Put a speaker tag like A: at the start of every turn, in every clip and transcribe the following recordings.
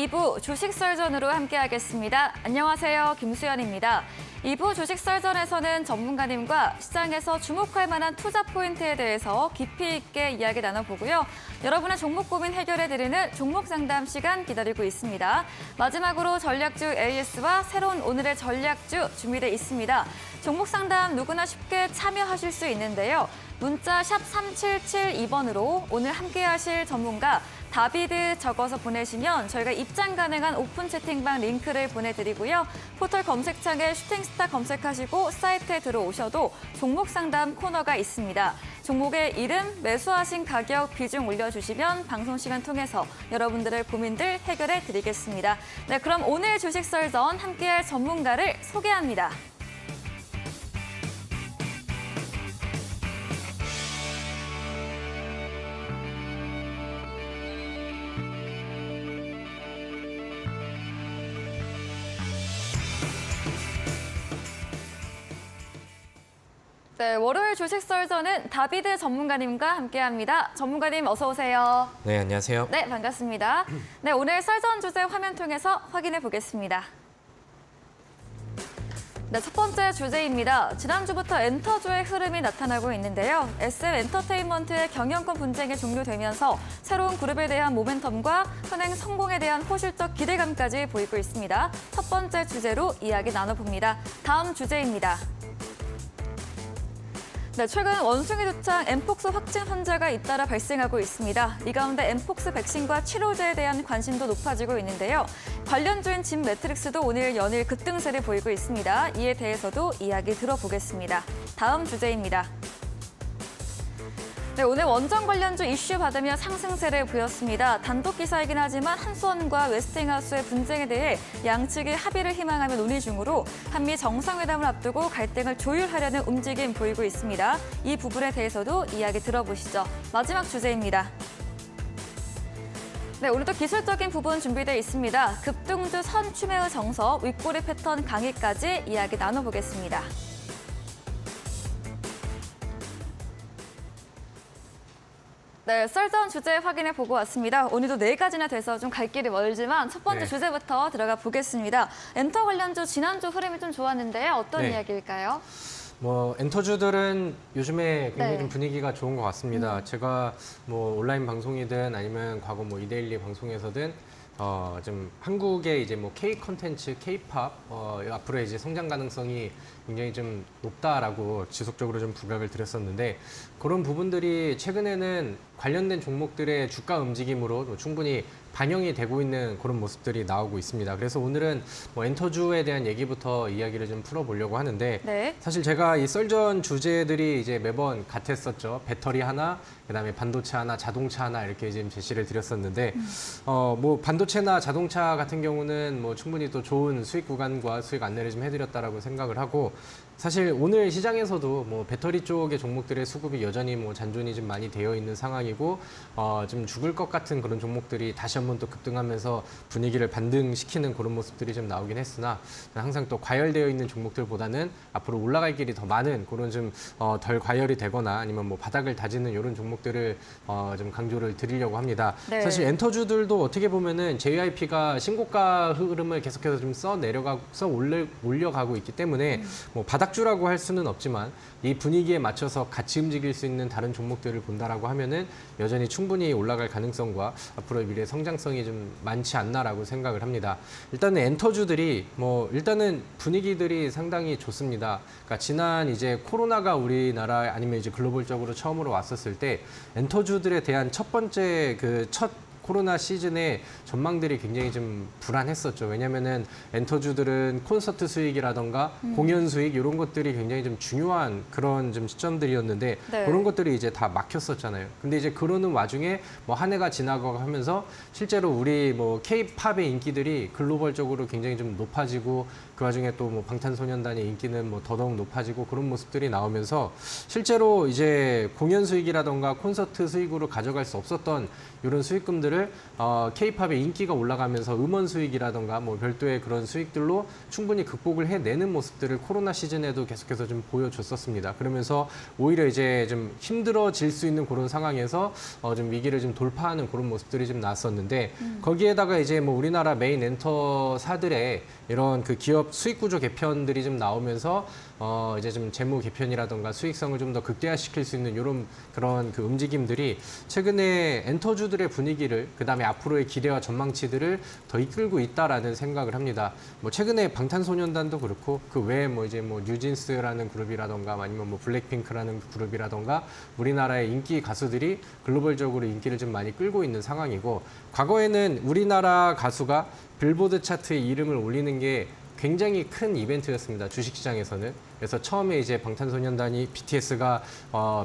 A: 2부 주식설전으로 함께하겠습니다. 안녕하세요. 김수연입니다. 2부 주식설전에서는 전문가님과 시장에서 주목할 만한 투자 포인트에 대해서 깊이 있게 이야기 나눠보고요. 여러분의 종목 고민 해결해드리는 종목 상담 시간 기다리고 있습니다. 마지막으로 전략주 AS와 새로운 오늘의 전략주 준비되어 있습니다. 종목 상담 누구나 쉽게 참여하실 수 있는데요. 문자 샵 3772번으로 오늘 함께하실 전문가 다비드 적어서 보내시면 저희가 입장 가능한 오픈 채팅방 링크를 보내드리고요. 포털 검색창에 슈팅스타 검색하시고 사이트에 들어오셔도 종목 상담 코너가 있습니다. 종목의 이름, 매수하신 가격, 비중 올려주시면 방송 시간 통해서 여러분들의 고민들 해결해 드리겠습니다. 네, 그럼 오늘 주식설전 함께할 전문가를 소개합니다. 네, 월요일 주식설전은 다비드 전문가님과 함께합니다. 전문가님 어서 오세요.
B: 네, 안녕하세요.
A: 네, 반갑습니다. 네, 오늘 설전 주제 화면 통해서 확인해 보겠습니다. 네, 첫 번째 주제입니다. 지난주부터 엔터주의 흐름이 나타나고 있는데요. SM엔터테인먼트의 경영권 분쟁이 종료되면서 새로운 그룹에 대한 모멘텀과 현행 성공에 대한 호실적 기대감까지 보이고 있습니다. 첫 번째 주제로 이야기 나눠봅니다. 다음 주제입니다. 네, 최근 원숭이 두창 엠폭스 확진 환자가 잇따라 발생하고 있습니다. 이 가운데 엠폭스 백신과 치료제에 대한 관심도 높아지고 있는데요. 관련주인 진 매트릭스도 오늘 연일 급등세를 보이고 있습니다. 이에 대해서도 이야기 들어보겠습니다. 다음 주제입니다. 네, 오늘 원전 관련주 이슈 받으며 상승세를 보였습니다. 단독 기사이긴 하지만 한수원과 웨스팅하우스의 분쟁에 대해 양측이 합의를 희망하며 논의 중으로 한미 정상회담을 앞두고 갈등을 조율하려는 움직임 보이고 있습니다. 이 부분에 대해서도 이야기 들어보시죠. 마지막 주제입니다. 네, 오늘도 기술적인 부분 준비되어 있습니다. 급등주 선추매의 정석, 윗꼬리 패턴 강의까지 이야기 나눠보겠습니다. 네, 썰전 주제 확인해 보고 왔습니다. 오늘도 4가지나 돼서 좀 갈 길이 멀지만 첫 번째 주제부터 들어가 보겠습니다. 엔터 관련주 지난주 흐름이 좀 좋았는데요. 어떤 이야기일까요?
B: 엔터주들은 요즘에 굉장히 좀 분위기가 좋은 것 같습니다. 제가 온라인 방송이든 아니면 과거 이데일리 방송에서든 좀 한국의 이제 K 컨텐츠, K-팝 앞으로 이제 성장 가능성이 굉장히 좀 높다라고 지속적으로 좀 부각을 드렸었는데 그런 부분들이 최근에는 관련된 종목들의 주가 움직임으로 충분히 반영이 되고 있는 그런 모습들이 나오고 있습니다. 그래서 오늘은 엔터주에 대한 얘기부터 이야기를 좀 풀어보려고 하는데 사실 제가 이 썰전 주제들이 이제 매번 같았었죠. 배터리 하나, 그다음에 반도체 하나, 자동차 하나 이렇게 지금 제시를 드렸었는데 반도체나 자동차 같은 경우는 충분히 또 좋은 수익 구간과 수익 안내를 좀 해드렸다라고 생각을 하고 사실 오늘 시장에서도 배터리 쪽의 종목들의 수급이 여전히 잔존이 좀 많이 되어 있는 상황이고 좀 죽을 것 같은 그런 종목들이 다시 한번 또 급등하면서 분위기를 반등시키는 그런 모습들이 좀 나오긴 했으나 항상 또 과열되어 있는 종목들보다는 앞으로 올라갈 길이 더 많은 그런 좀 덜 과열이 되거나 아니면 바닥을 다지는 이런 종목들을 좀 강조를 드리려고 합니다. 사실 엔터주들도 어떻게 보면은 JYP가 신고가 흐름을 계속해서 좀 올려가고 있기 때문에 바닥주라고 할 수는 없지만 이 분위기에 맞춰서 같이 움직일 수 있는 다른 종목들을 본다라고 하면은 여전히 충분히 올라갈 가능성과 앞으로의 미래 성장성이 좀 많지 않나라고 생각을 합니다. 일단은 엔터주들이 일단은 분위기들이 상당히 좋습니다. 그러니까 지난 이제 코로나가 우리나라 아니면 이제 글로벌적으로 처음으로 왔었을 때 엔터주들에 대한 첫 번째 첫 코로나 시즌에 전망들이 굉장히 좀 불안했었죠. 왜냐면은 엔터주들은 콘서트 수익이라던가 공연 수익 이런 것들이 굉장히 좀 중요한 그런 좀 시점들이었는데 그런 것들이 이제 다 막혔었잖아요. 근데 이제 그러는 와중에 한 해가 지나고 하면서 실제로 우리 K-팝의 인기들이 글로벌적으로 굉장히 좀 높아지고 그 와중에 또 방탄소년단의 인기는 더더욱 높아지고 그런 모습들이 나오면서 실제로 이제 공연 수익이라던가 콘서트 수익으로 가져갈 수 없었던 이런 수익금들을 것들을 K-팝의 인기가 올라가면서 음원 수익이라던가 뭐 별도의 그런 수익들로 충분히 극복을 해내는 모습들을 코로나 시즌에도 계속해서 좀 보여줬었습니다. 그러면서 오히려 이제 좀 힘들어질 수 있는 그런 상황에서 좀 위기를 좀 돌파하는 그런 모습들이 좀 나왔었는데 거기에다가 이제 뭐 우리나라 메인 엔터사들의 이런 그 기업 수익 구조 개편들이 좀 나오면서 이제 좀 재무 개편이라던가 수익성을 좀 더 극대화시킬 수 있는 이런 그런 그 움직임들이 최근에 엔터주들의 분위기를 그다음에 앞으로의 기대와 전망치들을 더 이끌고 있다라는 생각을 합니다. 뭐 최근에 방탄소년단도 그렇고 그 외에 뭐 이제 뭐 뉴진스라는 그룹이라던가 아니면 뭐 블랙핑크라는 그룹이라던가 우리나라의 인기 가수들이 글로벌적으로 인기를 좀 많이 끌고 있는 상황이고 과거에는 우리나라 가수가 빌보드 차트에 이름을 올리는 게 굉장히 큰 이벤트였습니다. 주식시장에서는. 그래서 처음에 이제 방탄소년단이 BTS가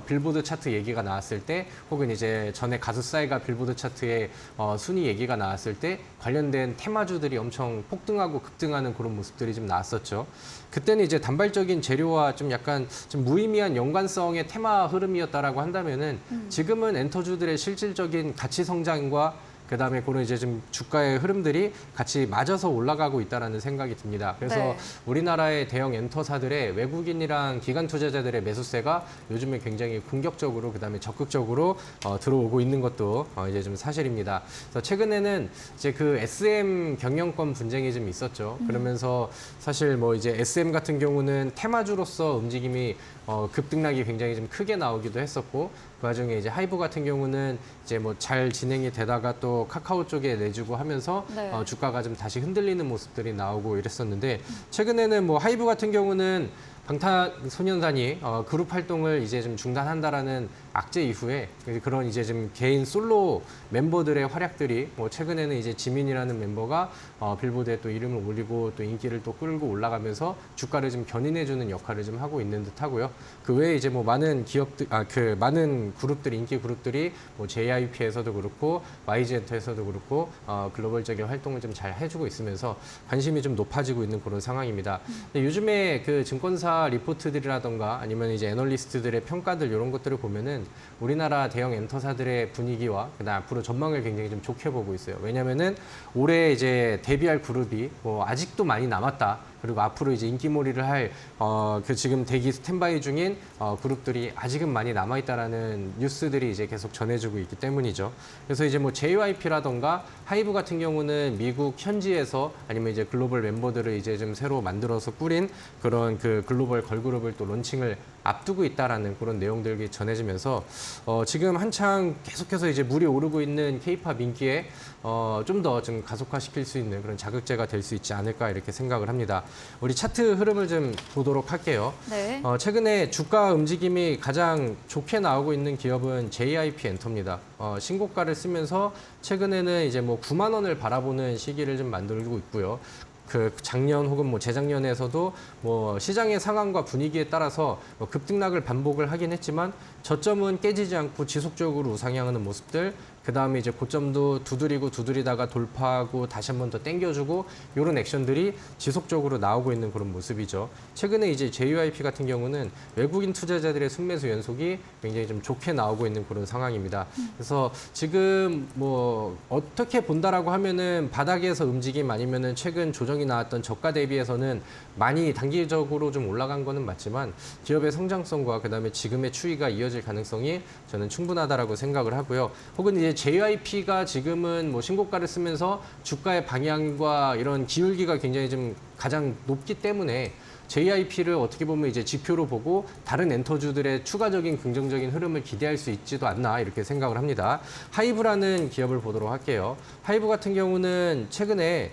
B: 빌보드 차트 얘기가 나왔을 때 혹은 이제 전에 가수 싸이가 빌보드 차트에 순위 얘기가 나왔을 때 관련된 테마주들이 엄청 폭등하고 급등하는 그런 모습들이 좀 나왔었죠. 그때는 이제 단발적인 재료와 좀 약간 좀 무의미한 연관성의 테마 흐름이었다라고 한다면은 지금은 엔터주들의 실질적인 가치 성장과 그다음에 그런 이제 좀 주가의 흐름들이 같이 맞아서 올라가고 있다라는 생각이 듭니다. 그래서
A: 네.
B: 우리나라의 대형 엔터사들의 외국인이랑 기관 투자자들의 매수세가 요즘에 굉장히 공격적으로 그다음에 적극적으로 들어오고 있는 것도 이제 좀 사실입니다. 그래서 최근에는 이제 그 SM 경영권 분쟁이 좀 있었죠. 그러면서 사실 뭐 이제 SM 같은 경우는 테마주로서 움직임이 급등락이 굉장히 좀 크게 나오기도 했었고 그 와중에 이제 하이브 같은 경우는 이제 뭐 잘 진행이 되다가 또 카카오 쪽에 내주고 하면서
A: 네.
B: 주가가 좀 다시 흔들리는 모습들이 나오고 이랬었는데 최근에는 뭐 하이브 같은 경우는 방탄소년단이 그룹 활동을 이제 좀 중단한다라는 악재 이후에 그런 이제 좀 개인 솔로 멤버들의 활약들이 뭐 최근에는 이제 지민이라는 멤버가 빌보드에 또 이름을 올리고 또 인기를 또 끌고 올라가면서 주가를 좀 견인해주는 역할을 좀 하고 있는 듯하고요. 그 외에 이제 뭐 많은 기업들, 그 많은 그룹들 인기 그룹들이 뭐 JYP에서도 그렇고 YG엔터에서도 그렇고 글로벌적인 활동을 좀 잘 해주고 있으면서 관심이 좀 높아지고 있는 그런 상황입니다. 근데 요즘에 그 증권사 리포트들이라던가 아니면 이제 애널리스트들의 평가들 이런 것들을 보면은 우리나라 대형 엔터사들의 분위기와 그다음 앞으로 전망을 굉장히 좀 좋게 보고 있어요. 왜냐면은 올해 이제 데뷔할 그룹이 뭐 아직도 많이 남았다. 그리고 앞으로 이제 인기몰이를 할 그 지금 대기 스탠바이 중인 그룹들이 아직은 많이 남아있다라는 뉴스들이 이제 계속 전해지고 있기 때문이죠. 그래서 이제 뭐 JYP라던가 하이브 같은 경우는 미국 현지에서 아니면 이제 글로벌 멤버들을 이제 좀 새로 만들어서 꾸린 그런 그 글로벌 걸그룹을 또 론칭을 앞두고 있다라는 그런 내용들이 전해지면서 지금 한창 계속해서 이제 물이 오르고 있는 K-팝 인기에 좀 더 좀 가속화시킬 수 있는 그런 자극제가 될 수 있지 않을까 이렇게 생각을 합니다. 우리 차트 흐름을 좀 보도록 할게요.
A: 네.
B: 최근에 주가 움직임이 가장 좋게 나오고 있는 기업은 JYP 엔터입니다. 신고가를 쓰면서 최근에는 이제 뭐 9만 원을 바라보는 시기를 좀 만들고 있고요. 그 작년 혹은 뭐 재작년에서도 뭐 시장의 상황과 분위기에 따라서 뭐 급등락을 반복을 하긴 했지만 저점은 깨지지 않고 지속적으로 우상향하는 모습들, 그 다음에 이제 고점도 두드리다가 돌파하고 다시 한 번 더 땡겨주고 이런 액션들이 지속적으로 나오고 있는 그런 모습이죠. 최근에 이제 JYP 같은 경우는 외국인 투자자들의 순매수 연속이 굉장히 좀 좋게 나오고 있는 그런 상황입니다. 그래서 지금 뭐 어떻게 본다라고 하면은 바닥에서 움직임 아니면은 최근 조정이 나왔던 저가 대비해서는 많이 단기적으로 좀 올라간 거는 맞지만 기업의 성장성과 그다음에 지금의 추이가 이어질 가능성이 저는 충분하다라고 생각을 하고요. 혹은 이제 JYP가 지금은 뭐 신고가를 쓰면서 주가의 방향과 이런 기울기가 굉장히 좀 가장 높기 때문에 JYP를 어떻게 보면 이제 지표로 보고 다른 엔터주들의 추가적인 긍정적인 흐름을 기대할 수 있지도 않나 이렇게 생각을 합니다. 하이브라는 기업을 보도록 할게요. 하이브 같은 경우는 최근에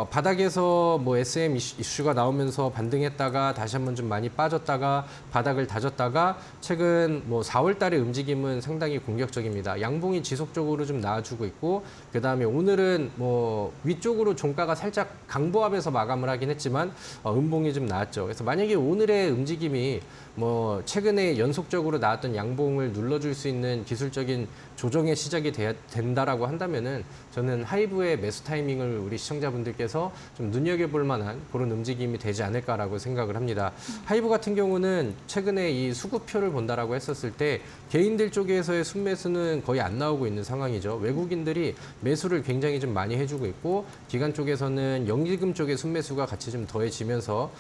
B: 바닥에서 뭐 SM 이슈가 나오면서 반등했다가 다시 한번 좀 많이 빠졌다가 바닥을 다졌다가 최근 뭐 4월 달의 움직임은 상당히 공격적입니다. 양봉이 지속적으로 좀 나와주고 있고 그 다음에 오늘은 뭐 위쪽으로 종가가 살짝 강보합에서 마감을 하긴 했지만 음봉이 좀 나왔죠. 그래서 만약에 오늘의 움직임이 뭐 최근에 연속적으로 나왔던 양봉을 눌러줄 수 있는 기술적인 조정의 시작이 된다라고 한다면은 저는 하이브의 매수 타이밍을 우리 시청자 투자자분들께서 좀 눈여겨볼 만한 그런 움직임이 되지 않을까라고 생각을 합니다. 하이브 같은 경우는 최근에 이 수급표를 본다라고 했었을 때 개인들 쪽에서의 순매수는 거의 안 나오고 있는 상황이죠. 외국인들이 매수를 굉장히 좀 많이 해주고 있고 기관 쪽에서는 연기금 쪽의 순매수가 같이 좀 더해지면서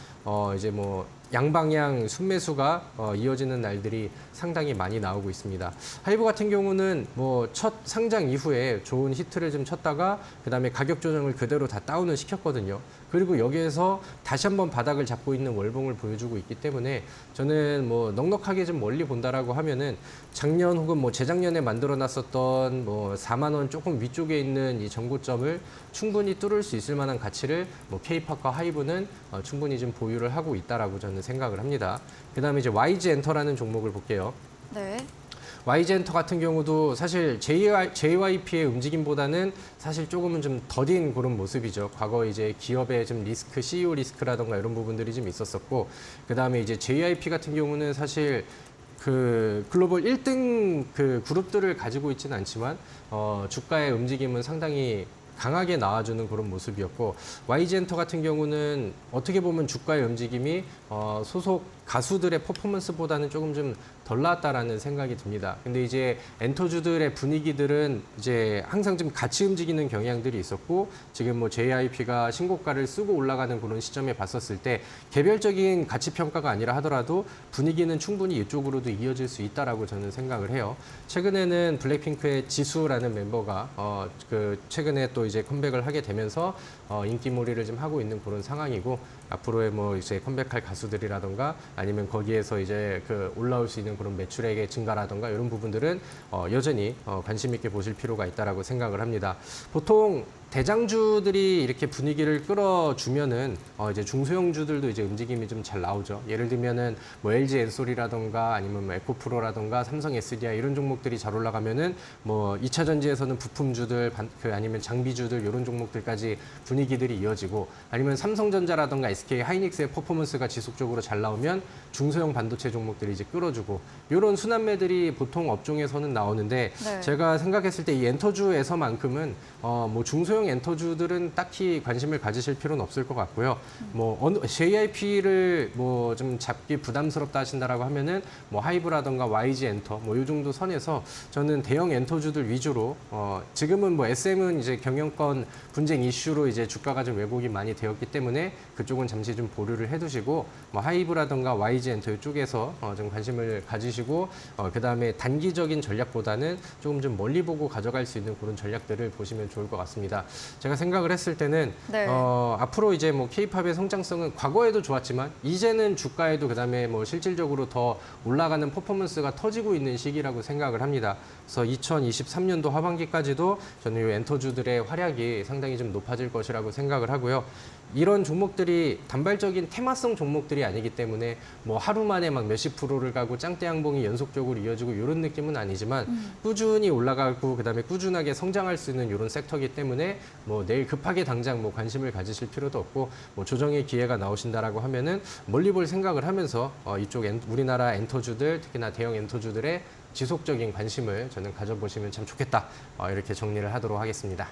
B: 이제 뭐 양방향 순매수가 이어지는 날들이 상당히 많이 나오고 있습니다. 하이브 같은 경우는 뭐 첫 상장 이후에 좋은 히트를 좀 쳤다가 그다음에 가격 조정을 그대로 다 다운을 시켰거든요. 그리고 여기에서 다시 한번 바닥을 잡고 있는 월봉을 보여주고 있기 때문에 저는 뭐 넉넉하게 좀 멀리 본다라고 하면은 작년 혹은 뭐 재작년에 만들어 놨었던 뭐 4만 원 조금 위쪽에 있는 이 전고점을 충분히 뚫을 수 있을 만한 가치를 뭐 K-팝과 하이브는 충분히 좀 보유를 하고 있다라고 저는 생각을 합니다. 그다음에 이제 YG 엔터라는 종목을 볼게요.
A: 네.
B: YG 엔터 같은 경우도 사실 JYP의 움직임보다는 사실 조금은 좀 더딘 그런 모습이죠. 과거 이제 기업의 좀 리스크, CEO 리스크라던가 이런 부분들이 좀 있었었고, 그 다음에 이제 JYP 같은 경우는 사실 그 글로벌 1등 그 그룹들을 가지고 있지는 않지만 주가의 움직임은 상당히 강하게 나와주는 그런 모습이었고, YG 엔터 같은 경우는 어떻게 보면 주가의 움직임이 소속 가수들의 퍼포먼스보다는 조금 좀 덜 나왔다라는 생각이 듭니다. 근데 이제 엔터주들의 분위기들은 이제 항상 좀 같이 움직이는 경향들이 있었고, 지금 뭐 JYP가 신고가를 쓰고 올라가는 그런 시점에 봤었을 때 개별적인 가치 평가가 아니라 하더라도 분위기는 충분히 이쪽으로도 이어질 수 있다라고 저는 생각을 해요. 최근에는 블랙핑크의 지수라는 멤버가 그 최근에 또 이제 컴백을 하게 되면서 인기몰이를 좀 하고 있는 그런 상황이고, 앞으로의 뭐 이제 컴백할 가수들이라던가 아니면 거기에서 이제 그 올라올 수 있는 그런 매출액의 증가라던가 이런 부분들은 여전히 관심 있게 보실 필요가 있다라고 생각을 합니다. 보통 대장주들이 이렇게 분위기를 끌어주면은 이제 중소형주들도 이제 움직임이 좀 잘 나오죠. 예를 들면은 뭐 LG 엔솔이라던가 아니면 뭐 에코프로라던가 삼성 SDI 이런 종목들이 잘 올라가면은 뭐 2차 전지에서는 부품주들 아니면 장비주들 이런 종목들까지 분위기들이 이어지고, 아니면 삼성전자라던가 SK 하이닉스의 퍼포먼스가 지속적으로 잘 나오면 중소형 반도체 종목들이 이제 끌어주고, 이런 순환매들이 보통 업종에서는 나오는데,
A: 네.
B: 제가 생각했을 때 이 엔터주에서만큼은 뭐 중소형 엔터주들은 딱히 관심을 가지실 필요는 없을 것 같고요. 뭐 JYP를 뭐 좀 잡기 부담스럽다 하신다라고 하면은 뭐 하이브라던가 YG 엔터 뭐 이 정도 선에서 저는 대형 엔터주들 위주로 지금은 뭐 SM은 이제 경영권 분쟁 이슈로 이제 주가가 좀 왜곡이 많이 되었기 때문에 그쪽은 잠시 좀 보류를 해두시고, 뭐 하이브라던가 YG 엔터 이쪽에서 좀 관심을 가지시고, 그다음에 단기적인 전략보다는 조금 좀 멀리 보고 가져갈 수 있는 그런 전략들을 보시면 좋을 것 같습니다. 제가 생각을 했을 때는
A: 네.
B: 앞으로 이제 뭐 K-팝의 성장성은 과거에도 좋았지만 이제는 주가에도 그다음에 뭐 실질적으로 더 올라가는 퍼포먼스가 터지고 있는 시기라고 생각을 합니다. 그래서 2023년도 하반기까지도 저는 이 엔터주들의 활약이 상당히 좀 높아질 것이라고 생각을 하고요. 이런 종목들이 단발적인 테마성 종목들이 아니기 때문에 뭐 하루 만에 막 몇십 프로를 가고 짱대 양봉이 연속적으로 이어지고 이런 느낌은 아니지만 꾸준히 올라가고 그다음에 꾸준하게 성장할 수 있는 이런 섹터이기 때문에 뭐 내일 급하게 당장 뭐 관심을 가지실 필요도 없고, 뭐 조정의 기회가 나오신다라고 하면은 멀리 볼 생각을 하면서 이쪽 우리나라 엔터주들, 특히나 대형 엔터주들의 지속적인 관심을 저는 가져보시면 참 좋겠다. 이렇게 정리를 하도록 하겠습니다.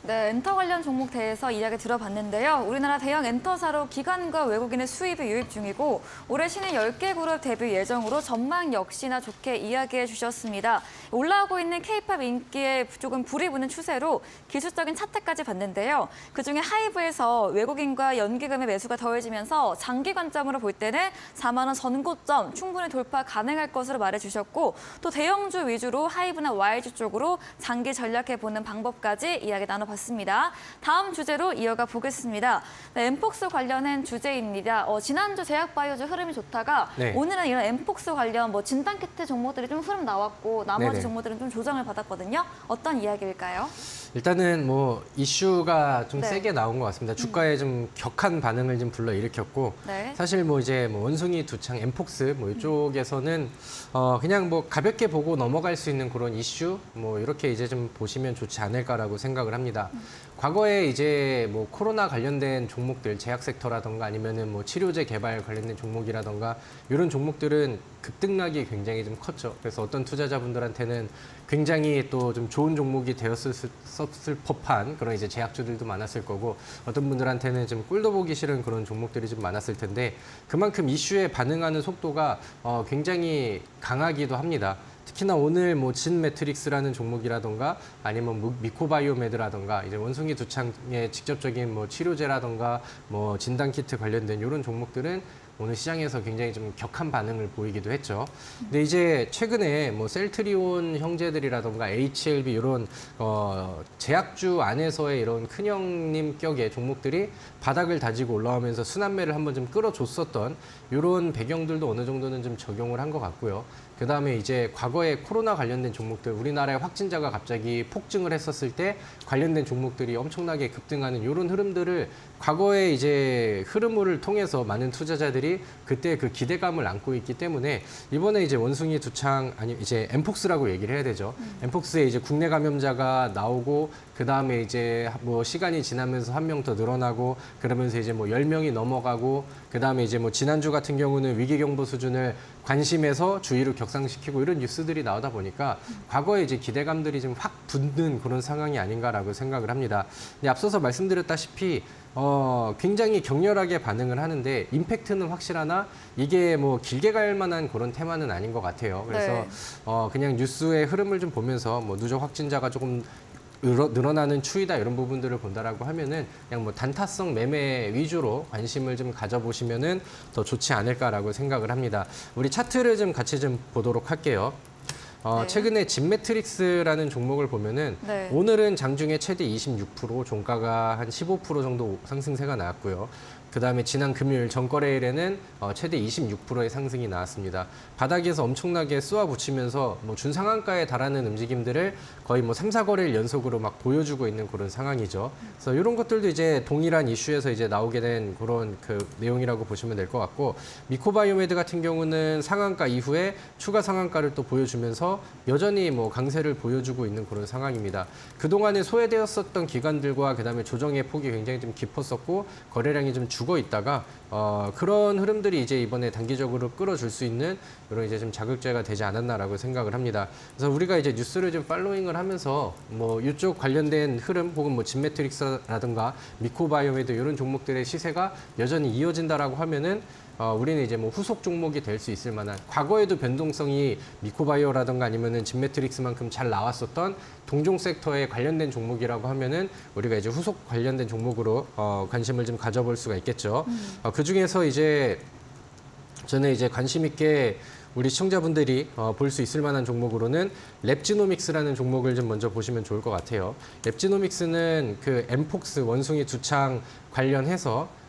A: 네, 엔터 관련 종목 대해서 이야기 들어봤는데요. 우리나라 대형 엔터사로 기관과 외국인의 수입이 유입 중이고, 올해 신인 10개 그룹 데뷔 예정으로 전망 역시나 좋게 이야기해 주셨습니다. 올라오고 있는 K-팝 인기에 조금 불이 붙는 추세로 기술적인 차트까지 봤는데요. 그중에 하이브에서 외국인과 연기금의 매수가 더해지면서 장기 관점으로 볼 때는 4만 원 전고점 충분히 돌파 가능할 것으로 말해주셨고, 또 대형주 위주로 하이브나 YG 쪽으로 장기 전략해보는 방법까지 이야기 나눠봤습니다. 다음 주제로 이어가 보겠습니다. 네, 엠폭스 관련한 주제입니다. 지난주 제약바이오주 흐름이 좋다가
B: 네.
A: 오늘은 이런 엠폭스 관련 뭐 진단키트 종목들이 좀 흐름 나왔고 나머지
B: 네네.
A: 종목들은 좀 조정을 받았거든요. 어떤 이야기일까요?
B: 일단은 뭐 이슈가 좀
A: 네.
B: 세게 나온 것 같습니다. 주가에 좀 격한 반응을 좀 불러일으켰고,
A: 네.
B: 사실 뭐 이제 뭐 원숭이 두창, 엠폭스 뭐 이쪽에서는 그냥 뭐 가볍게 보고 넘어갈 수 있는 그런 이슈 뭐 이렇게 이제 좀 보시면 좋지 않을까라고 생각을 합니다. 과거에 이제 뭐 코로나 관련된 종목들, 제약 섹터라던가 아니면은 뭐 치료제 개발 관련된 종목이라던가 이런 종목들은 급등락이 굉장히 좀 컸죠. 그래서 어떤 투자자분들한테는 굉장히 또 좀 좋은 종목이 되었을 법한 그런 이제 제약주들도 많았을 거고, 어떤 분들한테는 좀 꿀도 보기 싫은 그런 종목들이 좀 많았을 텐데, 그만큼 이슈에 반응하는 속도가 굉장히 강하기도 합니다. 특히나 오늘 뭐 진매트릭스라는 종목이라던가 아니면 미코바이오메드라던가 이제 원숭이 두창의 직접적인 뭐 치료제라던가 뭐 진단키트 관련된 이런 종목들은 오늘 시장에서 굉장히 좀 격한 반응을 보이기도 했죠. 근데 이제 최근에 뭐 셀트리온 형제들이라던가 HLB 이런 제약주 안에서의 이런 큰형님 격의 종목들이 바닥을 다지고 올라오면서 순환매를 한번 좀 끌어줬었던 이런 배경들도 어느 정도는 좀 적용을 한 것 같고요. 그 다음에 이제 과거에 코로나 관련된 종목들, 우리나라의 확진자가 갑자기 폭증을 했었을 때 관련된 종목들이 엄청나게 급등하는 이런 흐름들을 과거에 이제 흐름을 통해서 많은 투자자들이 그때 그 기대감을 안고 있기 때문에 이번에 이제 원숭이 두창, 아니 이제 엠폭스라고 얘기를 해야 되죠. 엠폭스에 이제 국내 감염자가 나오고 그 다음에 이제 뭐 시간이 지나면서 한 명 더 늘어나고 그러면서 이제 뭐 10명이 넘어가고 그 다음에 이제 뭐 지난주 같은 경우는 위기경보 수준을 관심에서 주의를 격상시키고 이런 뉴스들이 나오다 보니까 과거에 이제 기대감들이 좀 확 붙는 그런 상황이 아닌가라고 생각을 합니다. 근데 앞서서 말씀드렸다시피 굉장히 격렬하게 반응을 하는데 임팩트는 확실하나 이게 뭐 길게 갈 만한 그런 테마는 아닌 것 같아요. 그래서
A: 네.
B: 그냥 뉴스의 흐름을 좀 보면서 뭐 누적 확진자가 조금 늘어나는 추이다 이런 부분들을 본다라고 하면은 그냥 뭐 단타성 매매 위주로 관심을 좀 가져보시면은 더 좋지 않을까라고 생각을 합니다. 우리 차트를 좀 같이 좀 보도록 할게요.
A: 네.
B: 최근에 진매트릭스라는 종목을 보면은
A: 네.
B: 오늘은 장중에 최대 26%, 종가가 한 15% 정도 상승세가 나왔고요. 그 다음에 지난 금요일 전거래일에는 최대 26%의 상승이 나왔습니다. 바닥에서 엄청나게 쏘아붙이면서 뭐 준상한가에 달하는 움직임들을 거의 뭐 3, 4거래일 연속으로 막 보여주고 있는 그런 상황이죠. 그래서 이런 것들도 이제 동일한 이슈에서 이제 나오게 된 그런 그 내용이라고 보시면 될 것 같고, 미코바이오메드 같은 경우는 상한가 이후에 추가 상한가를 또 보여주면서 여전히 뭐 강세를 보여주고 있는 그런 상황입니다. 그동안에 소외되었었던 기관들과 그다음에 조정의 폭이 굉장히 좀 깊었었고 거래량이 좀 죽어 있다가 그런 흐름들이 이제 이번에 단기적으로 끌어줄 수 있는 이런 이제 좀 자극제가 되지 않았나라고 생각을 합니다. 그래서 우리가 이제 뉴스를 좀 팔로잉을 하면서 뭐 이쪽 관련된 흐름 혹은 뭐 진매트릭스라든가 미코바이오메드 이런 종목들의 시세가 여전히 이어진다라고 하면은 우리는 이제 뭐 후속 종목이 될 수 있을 만한, 과거에도 변동성이 미코바이오라든가 아니면은 진매트릭스만큼 잘 나왔었던 동종 섹터에 관련된 종목이라고 하면은 우리가 이제 후속 관련된 종목으로 관심을 좀 가져볼 수가 있겠죠. 그 중에서 이제 저는 이제 관심 있게 우리 시청자분들이 볼 수 있을 만한 종목으로는 랩지노믹스라는 종목을 좀 먼저 보시면 좋을 것 같아요. 랩지노믹스는 그 엠폭스 원숭이 두창 관련해서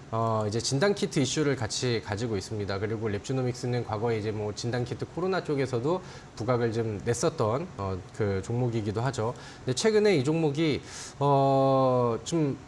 B: 이제 진단키트 이슈를 같이 가지고 있습니다. 그리고 랩지노믹스는 과거에 이제 뭐 진단키트 코로나 쪽에서도 부각을 좀 냈었던 그 종목이기도 하죠. 근데 최근에 이 종목이 좀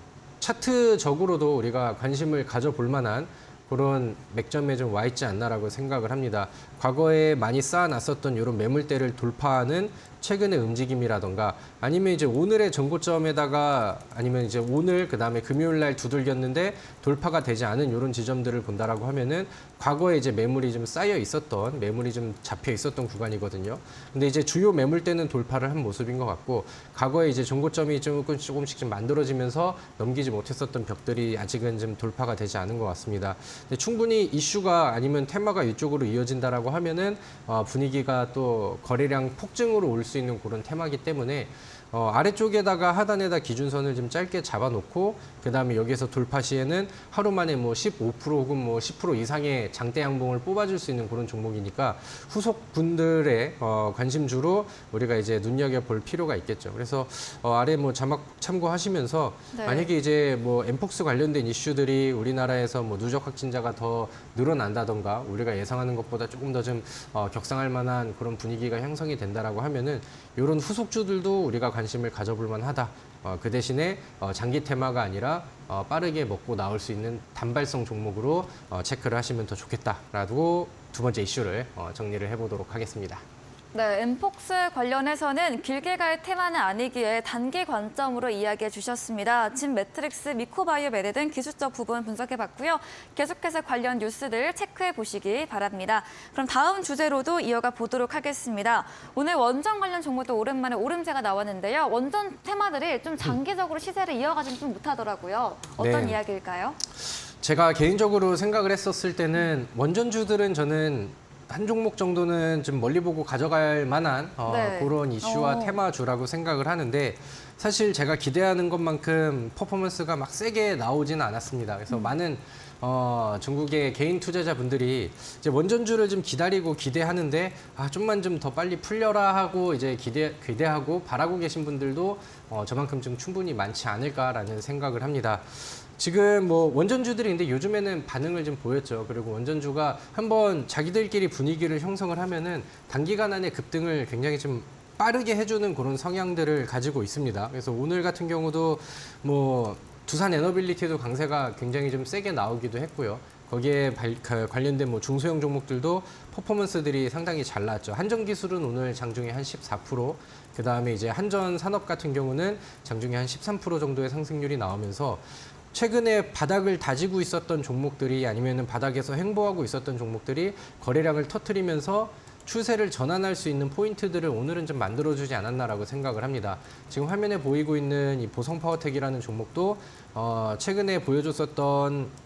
B: 차트적으로도 우리가 관심을 가져볼 만한 그런 맥점에 좀 와 있지 않나라고 생각을 합니다. 과거에 많이 쌓아놨었던 이런 매물대를 돌파하는 최근의 움직임이라던가 아니면 이제 오늘의 전고점에다가 아니면 이제 오늘 그다음에 금요일 날 두들겼는데 돌파가 되지 않은 이런 지점들을 본다라고 하면은 과거에 이제 매물이 좀 쌓여 있었던, 매물이 좀 잡혀 있었던 구간이거든요. 근데 이제 주요 매물대는 돌파를 한 모습인 것 같고, 과거에 이제 전고점이 조금씩 좀 만들어지면서 넘기지 못했었던 벽들이 아직은 좀 돌파가 되지 않은 것 같습니다. 근데 충분히 이슈가 아니면 테마가 이쪽으로 이어진다라고 하면은 분위기가 또 거래량 폭증으로 올 수 있는 그런 테마이기 때문에 아래쪽에다가 하단에다 기준선을 좀 짧게 잡아놓고 그 다음에 여기서 돌파 시에는 하루 만에 뭐 15% 혹은 뭐 10% 이상의 장대 양봉을 뽑아줄 수 있는 그런 종목이니까 후속 분들의 관심주로 우리가 이제 눈여겨볼 필요가 있겠죠. 그래서 아래 뭐 자막 참고하시면서
A: 네.
B: 만약에 이제 뭐 엠폭스 관련된 이슈들이 우리나라에서 뭐 누적 확진자가 더 늘어난다던가 우리가 예상하는 것보다 조금 더 좀 격상할 만한 그런 분위기가 형성이 된다라고 하면은 이런 후속주들도 우리가 관심을 가져볼 만하다. 그 대신에 장기 테마가 아니라 빠르게 먹고 나올 수 있는 단발성 종목으로 체크를 하시면 더 좋겠다라고 두 번째 이슈를 정리를 해보도록 하겠습니다.
A: 네, 엠폭스 관련해서는 길게 갈 테마는 아니기에 단기 관점으로 이야기해 주셨습니다. 진 매트릭스, 미코바이오 매대 등 기술적 부분 분석해봤고요. 계속해서 관련 뉴스들 체크해 보시기 바랍니다. 그럼 다음 주제로도 이어가 보도록 하겠습니다. 오늘 원전 관련 종목도 오랜만에 오름세가 나왔는데요. 원전 테마들이 좀 장기적으로 시세를 이어가지는 좀 못하더라고요. 어떤
B: 네.
A: 이야기일까요?
B: 제가 개인적으로 생각을 했었을 때는 원전주들은 저는 한 종목 정도는 좀 멀리 보고 가져갈 만한
A: 네.
B: 그런 이슈와 테마주라고 생각을 하는데 사실 제가 기대하는 것만큼 퍼포먼스가 막 세게 나오지는 않았습니다. 그래서 많은 전국의 개인 투자자분들이 이제 원전주를 좀 기다리고 기대하는데 좀만 좀 더 빨리 풀려라 하고 이제 기대하고 바라고 계신 분들도 저만큼 좀 충분히 많지 않을까라는 생각을 합니다. 지금 뭐 원전주들이 근데 요즘에는 반응을 좀 보였죠. 그리고 원전주가 한번 자기들끼리 분위기를 형성을 하면은 단기간 안에 급등을 굉장히 좀 빠르게 해주는 그런 성향들을 가지고 있습니다. 그래서 오늘 같은 경우도 뭐 두산 에너빌리티도 강세가 굉장히 좀 세게 나오기도 했고요. 거기에 관련된 뭐 중소형 종목들도 퍼포먼스들이 상당히 잘 나왔죠. 한전기술은 오늘 장중에 한 14%, 그 다음에 이제 한전산업 같은 경우는 장중에 한 13% 정도의 상승률이 나오면서 최근에 바닥을 다지고 있었던 종목들이 아니면은 바닥에서 횡보하고 있었던 종목들이 거래량을 터뜨리면서 추세를 전환할 수 있는 포인트들을 오늘은 좀 만들어주지 않았나라고 생각을 합니다. 지금 화면에 보이고 있는 이 보성파워텍이라는 종목도 최근에 보여줬었던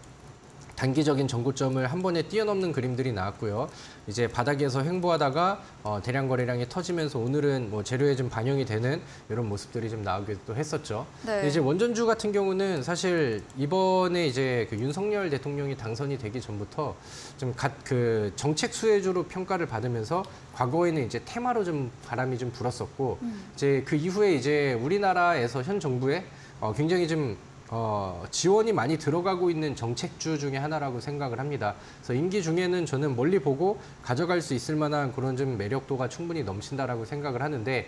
B: 단기적인 전고점을 한 번에 뛰어넘는 그림들이 나왔고요. 이제 바닥에서 횡보하다가 대량 거래량이 터지면서 오늘은 뭐 재료에 좀 반영이 되는 이런 모습들이 좀 나오기도 했었죠.
A: 네.
B: 이제 원전주 같은 경우는 사실 이번에 이제 그 윤석열 대통령이 당선이 되기 전부터 좀 그 정책 수혜주로 평가를 받으면서 과거에는 이제 테마로 좀 바람이 좀 불었었고 이제 그 이후에 이제 우리나라에서 현 정부에 굉장히 좀 지원이 많이 들어가고 있는 정책주 중에 하나라고 생각을 합니다. 그래서 임기 중에는 저는 멀리 보고 가져갈 수 있을 만한 그런 좀 매력도가 충분히 넘친다라고 생각을 하는데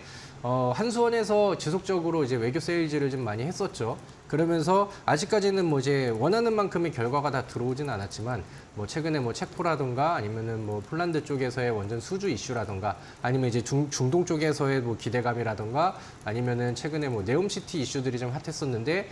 B: 한수원에서 지속적으로 이제 외교 세일즈를 좀 많이 했었죠. 그러면서 아직까지는 뭐 이제 원하는 만큼의 결과가 다 들어오진 않았지만 뭐 최근에 뭐 체코라던가 아니면은 뭐 폴란드 쪽에서의 원전 수주 이슈라던가 아니면 이제 중동 쪽에서의 뭐 기대감이라던가 아니면은 최근에 뭐 네옴시티 이슈들이 좀 핫했었는데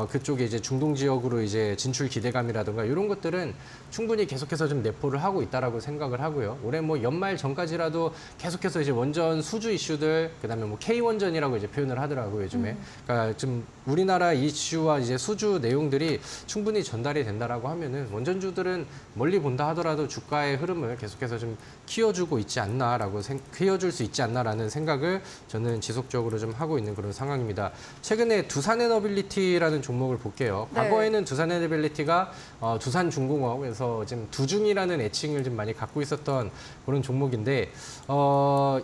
B: 그쪽에 이제 중동 지역으로 이제 진출 기대감이라던가 이런 것들은 충분히 계속해서 좀 내포를 하고 있다라고 생각을 하고요. 올해 뭐 연말 전까지라도 계속해서 이제 원전 수주 이슈들 그다음에 뭐 K 원전이라고 이제 표현을 하더라고요, 요즘에. 그러니까 좀 우리나라 이슈와 이제 수주 내용들이 충분히 전달이 된다라고 하면은 원전주들은 멀리 본다 하더라도 주가의 흐름을 계속해서 좀 키워주고 있지 않나라고 키워줄 수 있지 않나라는 생각을 저는 지속적으로 좀 하고 있는 그런 상황입니다. 최근에 두산에너빌리티라는 종목을 볼게요.
A: 네.
B: 과거에는 두산에너빌리티가 두산중공업에서 지금 두중이라는 애칭을 좀 많이 갖고 있었던 그런 종목인데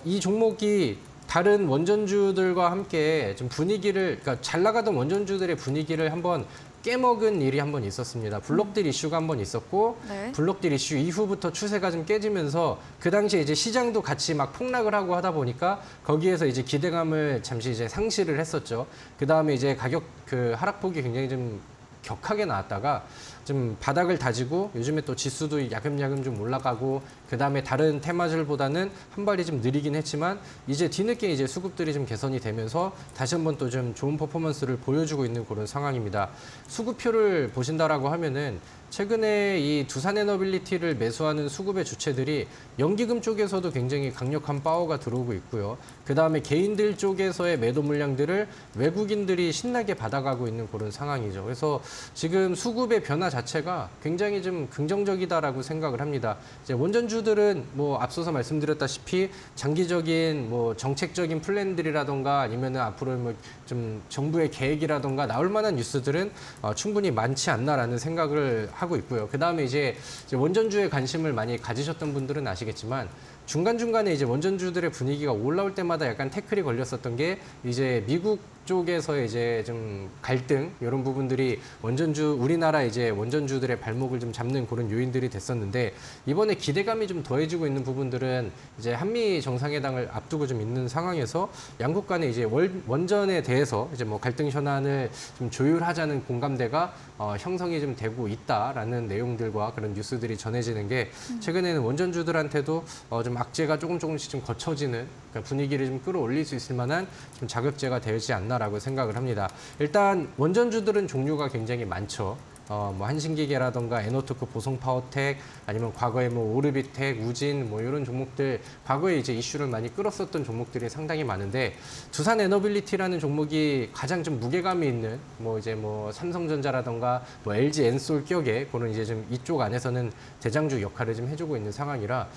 B: 이 종목이 다른 원전주들과 함께 좀 분위기를, 그러니까 잘 나가던 원전주들의 분위기를 한번 깨먹은 일이 한번 있었습니다. 블록딜 이슈가 한번 있었고,
A: 네.
B: 블록딜 이슈 이후부터 추세가 좀 깨지면서 그 당시에 이제 시장도 같이 막 폭락을 하고 하다 보니까 거기에서 이제 기대감을 잠시 이제 상실을 했었죠. 그 다음에 이제 가격 그 하락폭이 굉장히 좀 격하게 나왔다가 좀 바닥을 다지고 요즘에 또 지수도 야금야금 좀 올라가고 그 다음에 다른 테마들보다는 한 발이 좀 느리긴 했지만 이제 뒤늦게 이제 수급들이 좀 개선이 되면서 다시 한번 또 좀 좋은 퍼포먼스를 보여주고 있는 그런 상황입니다. 수급표를 보신다라고 하면은 최근에 이 두산에너빌리티를 매수하는 수급의 주체들이 연기금 쪽에서도 굉장히 강력한 파워가 들어오고 있고요. 그 다음에 개인들 쪽에서의 매도 물량들을 외국인들이 신나게 받아가고 있는 그런 상황이죠. 그래서 지금 수급의 변화 자체가 굉장히 좀 긍정적이다라고 생각을 합니다. 이제 원전주들은 뭐 앞서서 말씀드렸다시피 장기적인 뭐 정책적인 플랜들이라던가 아니면은 앞으로 뭐 좀 정부의 계획이라던가 나올 만한 뉴스들은 충분히 많지 않나라는 생각을 하고 있고요. 그 다음에 이제 원전주에 관심을 많이 가지셨던 분들은 아시겠지만 중간중간에 이제 원전주들의 분위기가 올라올 때마다 약간 태클이 걸렸었던 게 이제 미국 이쪽에서 이제 좀 갈등 이런 부분들이 우리나라 이제 원전주들의 발목을 좀 잡는 그런 요인들이 됐었는데 이번에 기대감이 좀 더해지고 있는 부분들은 이제 한미 정상회담을 앞두고 좀 있는 상황에서 양국 간에 이제 원전에 대해서 이제 뭐 갈등 현안을 좀 조율하자는 공감대가 형성이 좀 되고 있다라는 내용들과 그런 뉴스들이 전해지는 게 최근에는 원전주들한테도 좀 악재가 조금씩 좀 거쳐지는 그러니까 분위기를 좀 끌어올릴 수 있을 만한 좀 자극제가 되지 않나라고 생각을 합니다. 일단 원전주들은 종류가 굉장히 많죠. 뭐 한신기계라던가 에너토크 보성파워텍 아니면 과거에 뭐 오르비텍, 우진 뭐 이런 종목들 과거에 이제 이슈를 많이 끌었었던 종목들이 상당히 많은데 두산 에너빌리티라는 종목이 가장 좀 무게감이 있는 뭐 이제 뭐 삼성전자라던가 뭐 LG 엔솔 격의 그런 이제 좀 이쪽 안에서는 대장주 역할을 좀 해주고 있는 상황이라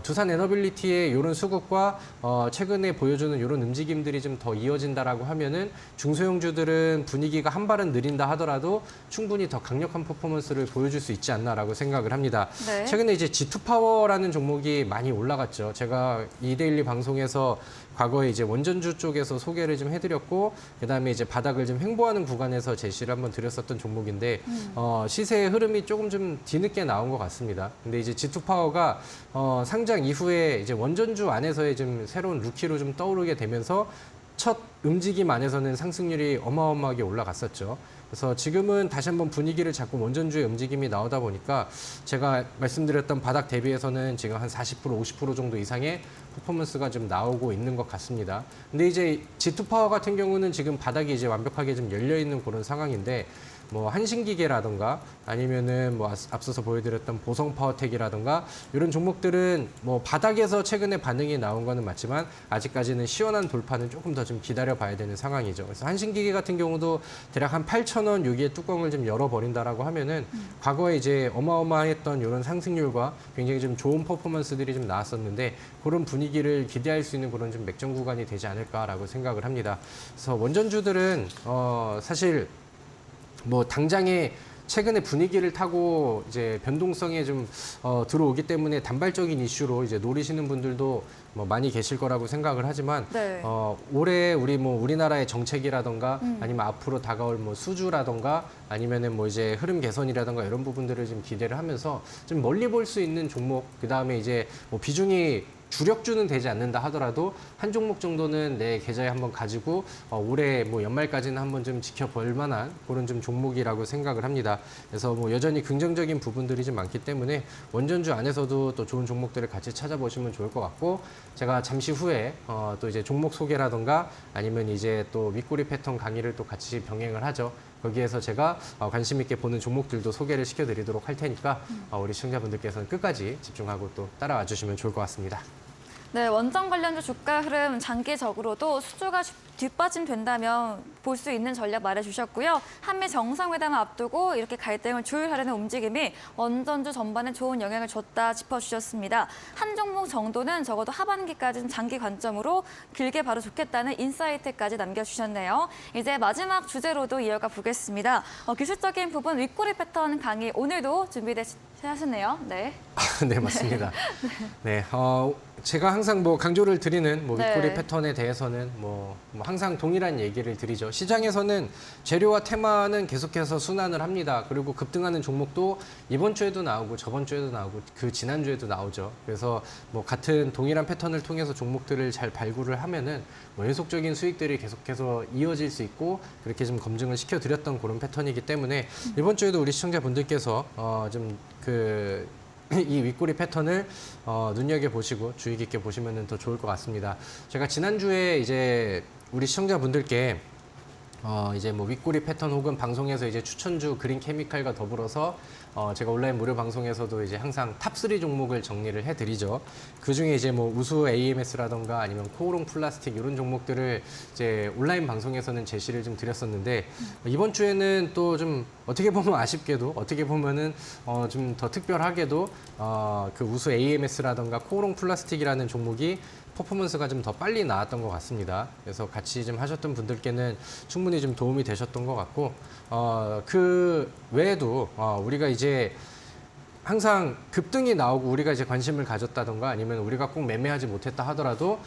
B: 두산 에너빌리티의 이런 수급과 최근에 보여주는 이런 움직임들이 좀 더 이어진다라고 하면은 중소형주들은 분위기가 한 발은 느린다 하더라도 충분히 더 강력한 퍼포먼스를 보여줄 수 있지 않나라고 생각을 합니다.
A: 네.
B: 최근에 이제 G2파워라는 종목이 많이 올라갔죠. 제가 이데일리 방송에서 과거에 이제 원전주 쪽에서 소개를 좀 해드렸고, 그다음에 이제 바닥을 좀 횡보하는 구간에서 제시를 한번 드렸었던 종목인데, 시세의 흐름이 조금 좀 뒤늦게 나온 것 같습니다. 근데 이제 G2파워가 상장 이후에 이제 원전주 안에서의 좀 새로운 루키로 좀 떠오르게 되면서 첫 움직임 안에서는 상승률이 어마어마하게 올라갔었죠. 그래서 지금은 다시 한번 분위기를 잡고 원전주의 움직임이 나오다 보니까 제가 말씀드렸던 바닥 대비해서는 지금 한 40%, 50% 정도 이상의 퍼포먼스가 좀 나오고 있는 것 같습니다. 근데 이제 G2파워 같은 경우는 지금 바닥이 이제 완벽하게 좀 열려 있는 그런 상황인데 뭐 한신기계라던가 아니면은 뭐 앞서서 보여드렸던 보성파워텍이라던가 이런 종목들은 뭐 바닥에서 최근에 반응이 나온 거는 맞지만 아직까지는 시원한 돌파는 조금 더 좀 기다려 봐야 되는 상황이죠. 그래서 한신기계 같은 경우도 대략 한 8,000원 여기에 뚜껑을 좀 열어버린다라고 하면은 과거에 이제 어마어마했던 이런 상승률과 굉장히 좀 좋은 퍼포먼스들이 좀 나왔었는데 그런 분위기를 기대할 수 있는 그런 좀 맥점 구간이 되지 않을까라고 생각을 합니다. 그래서 원전주들은 사실 뭐 당장에 최근에 분위기를 타고 이제 변동성에 좀 들어오기 때문에 단발적인 이슈로 이제 노리시는 분들도 뭐 많이 계실 거라고 생각을 하지만
A: 네.
B: 올해 우리나라의 정책이라던가 아니면 앞으로 다가올 뭐 수주라던가 아니면은 뭐 이제 흐름 개선이라던가 이런 부분들을 좀 기대를 하면서 좀 멀리 볼 수 있는 종목 그다음에 이제 뭐 비중이 주력주는 되지 않는다 하더라도 한 종목 정도는 내 계좌에 한번 가지고 올해 뭐 연말까지는 한번 좀 지켜볼 만한 그런 좀 종목이라고 생각을 합니다. 그래서 뭐 여전히 긍정적인 부분들이 좀 많기 때문에 원전주 안에서도 또 좋은 종목들을 같이 찾아보시면 좋을 것 같고 제가 잠시 후에 또 이제 종목 소개라던가 아니면 이제 또 윗꼬리 패턴 강의를 또 같이 병행을 하죠. 거기에서 제가 관심 있게 보는 종목들도 소개를 시켜드리도록 할 테니까 우리 시청자분들께서는 끝까지 집중하고 또 따라와 주시면 좋을 것 같습니다.
A: 네, 원전 관련주 주가 흐름 장기적으로도 수주가 뒷받침 된다면 볼 수 있는 전략 말해주셨고요. 한미 정상회담을 앞두고 이렇게 갈등을 조율하려는 움직임이 원전주 전반에 좋은 영향을 줬다 짚어주셨습니다. 한 종목 정도는 적어도 하반기까지는 장기 관점으로 길게 봐도 좋겠다는 인사이트까지 남겨주셨네요. 이제 마지막 주제로도 이어가 보겠습니다. 기술적인 부분 윗꼬리 패턴 강의 오늘도 준비되셨네요. 네.
B: 네, 맞습니다. 네, 제가 항상 뭐 강조를 드리는 뭐 윗꼬리
A: 네.
B: 패턴에 대해서는 뭐 항상 동일한 얘기를 드리죠. 시장에서는 재료와 테마는 계속해서 순환을 합니다. 그리고 급등하는 종목도 이번 주에도 나오고 저번 주에도 나오고 그 지난 주에도 나오죠. 그래서 뭐 같은 동일한 패턴을 통해서 종목들을 잘 발굴을 하면은 뭐 연속적인 수익들이 계속해서 이어질 수 있고 그렇게 좀 검증을 시켜드렸던 그런 패턴이기 때문에 이번 주에도 우리 시청자분들께서 이 윗꼬리 패턴을 눈여겨보시고 주의 깊게 보시면 더 좋을 것 같습니다. 제가 지난주에 이제 우리 시청자분들께 이제 뭐 윗꼬리 패턴 혹은 방송에서 이제 추천주 그린 케미칼과 더불어서 제가 온라인 무료 방송에서도 이제 항상 탑3 종목을 정리를 해드리죠. 그 중에 이제 뭐 우수 AMS라던가 아니면 코오롱 플라스틱 이런 종목들을 이제 온라인 방송에서는 제시를 좀 드렸었는데 이번 주에는 또 좀 어떻게 보면 아쉽게도 어떻게 보면은 좀 더 특별하게도 그 우수 AMS라던가 코오롱 플라스틱이라는 종목이 퍼포먼스가 좀 더 빨리 나왔던 것 같습니다. 그래서 같이 좀 하셨던 분들께는 충분히 좀 도움이 되셨던 것 같고 그 외에도 우리가 이제 항상 급등이 나오고 우리가 이제 관심을 가졌다던가 아니면 우리가 꼭 매매하지 못했다 하더라도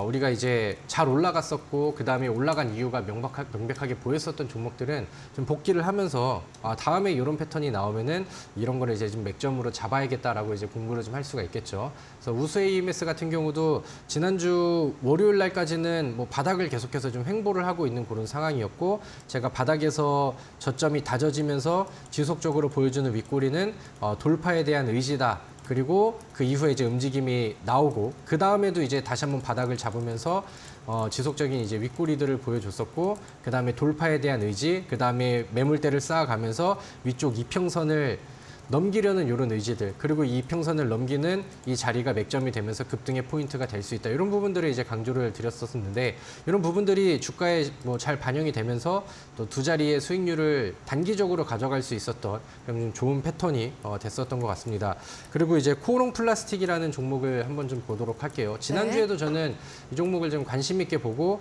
B: 우리가 이제 잘 올라갔었고 그 다음에 올라간 이유가 명백하게 보였었던 종목들은 좀 복귀를 하면서 다음에 이런 패턴이 나오면은 이런 거를 이제 좀 맥점으로 잡아야겠다라고 이제 공부를 좀 할 수가 있겠죠. 그래서 우수 AMS 같은 경우도 지난주 월요일 날까지는 뭐 바닥을 계속해서 좀 횡보를 하고 있는 그런 상황이었고 제가 바닥에서 저점이 다져지면서 지속적으로 보여주는 윗꼬리는 돌파에 대한 의지다. 그리고 그 이후에 이제 움직임이 나오고 그 다음에도 이제 다시 한번 바닥을 잡으면서 지속적인 이제 윗꼬리들을 보여줬었고 그 다음에 돌파에 대한 의지, 그 다음에 매물대를 쌓아가면서 위쪽 이평선을 넘기려는 이런 의지들, 그리고 이 이평선을 넘기는 이 자리가 맥점이 되면서 급등의 포인트가 될 수 있다. 이런 부분들을 이제 강조를 드렸었는데 이런 부분들이 주가에 뭐 잘 반영이 되면서 또 두 자리의 수익률을 단기적으로 가져갈 수 있었던 좀 좋은 패턴이 됐었던 것 같습니다. 그리고 이제 코오롱 플라스틱이라는 종목을 한번 좀 보도록 할게요. 지난주에도 저는 이 종목을 좀 관심 있게 보고